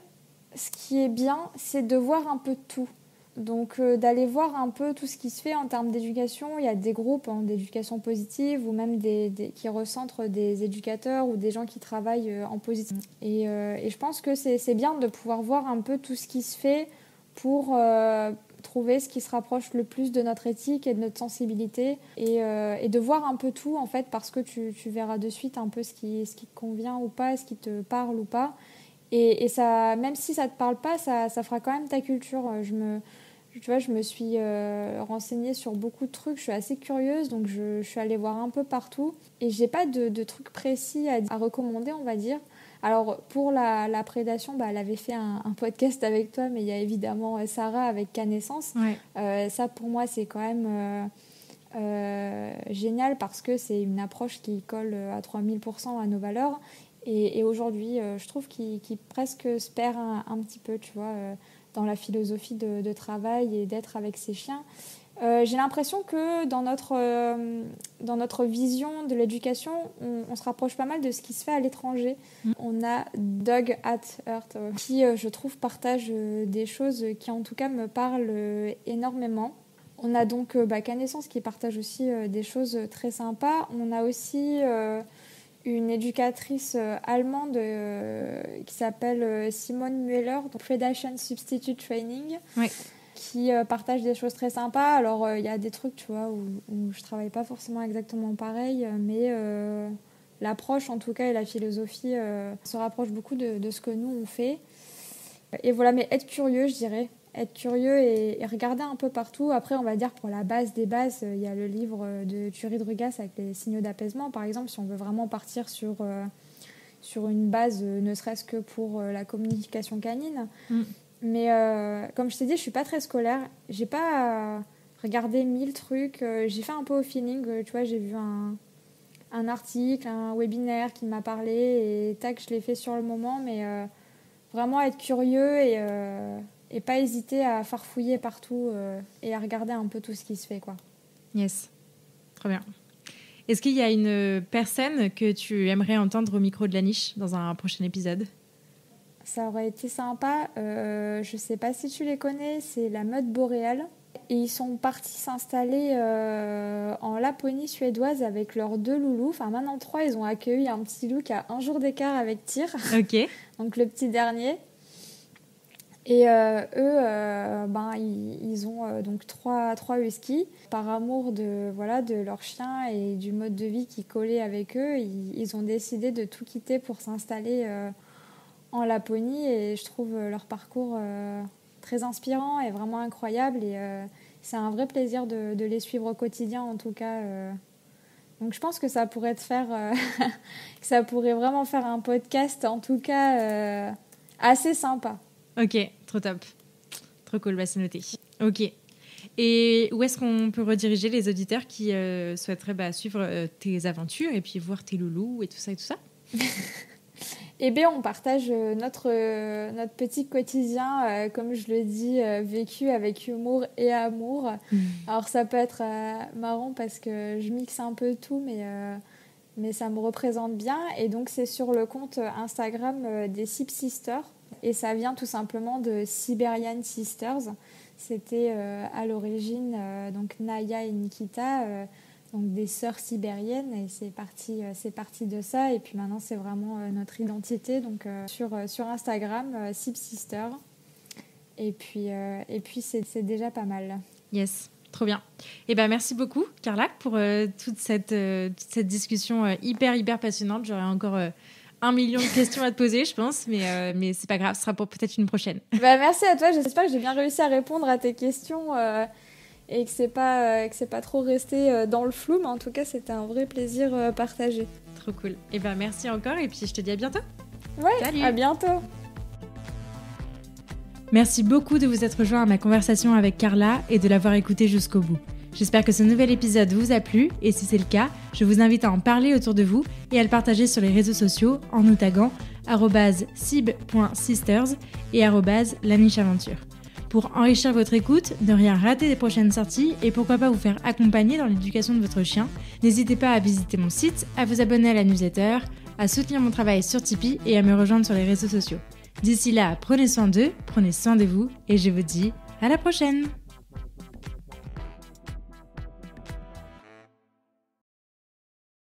ce qui est bien, c'est de voir un peu de tout. Donc d'aller voir un peu tout ce qui se fait en termes d'éducation. Il y a des groupes d'éducation positive ou même qui recentrent des éducateurs ou des gens qui travaillent en positif. Et je pense que c'est bien de pouvoir voir un peu tout ce qui se fait pour trouver ce qui se rapproche le plus de notre éthique et de notre sensibilité et de voir un peu tout en fait, parce que tu verras de suite un peu ce qui te convient ou pas, ce qui te parle ou pas. Et ça, même si ça te parle pas, ça fera quand même ta culture. Tu vois, je me suis renseignée sur beaucoup de trucs. Je suis assez curieuse, donc je suis allée voir un peu partout. Et j'ai pas de trucs précis à recommander, on va dire. Alors, pour la prédation, elle avait fait un podcast avec toi, mais il y a évidemment Sarah avec Cannaissance. Ouais. Ça, pour moi, c'est quand même génial parce que c'est une approche qui colle à 3000% à nos valeurs. Et aujourd'hui, je trouve qu'il presque se perd un petit peu, tu vois, dans la philosophie de travail et d'être avec ses chiens. J'ai l'impression que dans notre vision de l'éducation, on se rapproche pas mal de ce qui se fait à l'étranger. On a Dog at Earth qui, je trouve, partage des choses qui, en tout cas, me parlent énormément. On a donc Cannaissance qui partage aussi des choses très sympas. On a aussi une éducatrice allemande qui s'appelle Simone Mueller, donc Predation Substitute Training. Ouais. Qui partage des choses très sympas. Alors, il y a des trucs, tu vois, où je travaille pas forcément exactement pareil, mais l'approche, en tout cas, et la philosophie se rapprochent beaucoup de ce que nous, on fait. Et voilà, mais être curieux, je dirais. Être curieux et regarder un peu partout. Après, on va dire, pour la base des bases, il y a le livre de Thury de Rugas avec les signaux d'apaisement, par exemple, si on veut vraiment partir sur une base, ne serait-ce que pour la communication canine. Mais comme je t'ai dit, je suis pas très scolaire. J'ai pas regardé 1000 trucs. J'ai fait un peu au feeling. Tu vois, j'ai vu un article, un webinaire qui m'a parlé et tac, je l'ai fait sur le moment. Mais vraiment être curieux et pas hésiter à farfouiller partout et à regarder un peu tout ce qui se fait, quoi. Yes, trop bien. Est-ce qu'il y a une personne que tu aimerais entendre au micro de la niche dans un prochain épisode ? Ça aurait été sympa. Je sais pas si tu les connais, c'est la Meute Boréale. Et ils sont partis s'installer en Laponie suédoise avec leurs 2 loulous. Enfin, maintenant 3, ils ont accueilli un petit loup qui a 1 jour d'écart avec Tyr. Ok. Donc le petit dernier. Et eux, ils ont donc 3 huskies. Par amour de leur chien et du mode de vie qui collait avec eux, ils ont décidé de tout quitter pour s'installer en Laponie, et je trouve leur parcours très inspirant et vraiment incroyable, et c'est un vrai plaisir de les suivre au quotidien, en tout cas. Donc je pense que ça pourrait que ça pourrait vraiment faire un podcast, en tout cas assez sympa. Ok, trop top, trop cool, c'est noté. Ok. Et où est-ce qu'on peut rediriger les auditeurs qui souhaiteraient suivre tes aventures et puis voir tes loulous et tout ça et tout ça? Eh bien, on partage notre petit quotidien, comme je le dis, vécu avec humour et amour. Alors, ça peut être marrant parce que je mixe un peu tout, mais ça me représente bien. Et donc, c'est sur le compte Instagram des Sip Sisters. Et ça vient tout simplement de Siberian Sisters. C'était à l'origine donc Naya et Nikita, donc des sœurs sibériennes, et c'est parti de ça. Et puis maintenant, c'est vraiment notre identité. Donc sur Instagram, Sip Sister. Et puis c'est déjà pas mal. Yes, trop bien. Et merci beaucoup, Carla, pour toute cette discussion hyper passionnante. J'aurais encore 1 million de questions à te poser, je pense, mais c'est pas grave, ce sera pour peut-être une prochaine. Merci à toi. J'espère que j'ai bien réussi à répondre à tes questions. Et que c'est pas trop resté dans le flou, mais en tout cas c'était un vrai plaisir partagé. Trop cool. Et merci encore, et puis je te dis à bientôt. Ouais, salut. À bientôt. Merci beaucoup de vous être rejoint à ma conversation avec Carla et de l'avoir écoutée jusqu'au bout. J'espère que ce nouvel épisode vous a plu, et si c'est le cas, je vous invite à en parler autour de vous et à le partager sur les réseaux sociaux en nous taguant @sib.sisters et @lanicheaventure. Pour enrichir votre écoute, ne rien rater des prochaines sorties et pourquoi pas vous faire accompagner dans l'éducation de votre chien, n'hésitez pas à visiter mon site, à vous abonner à la newsletter, à soutenir mon travail sur Tipeee et à me rejoindre sur les réseaux sociaux. D'ici là, prenez soin d'eux, prenez soin de vous et je vous dis à la prochaine!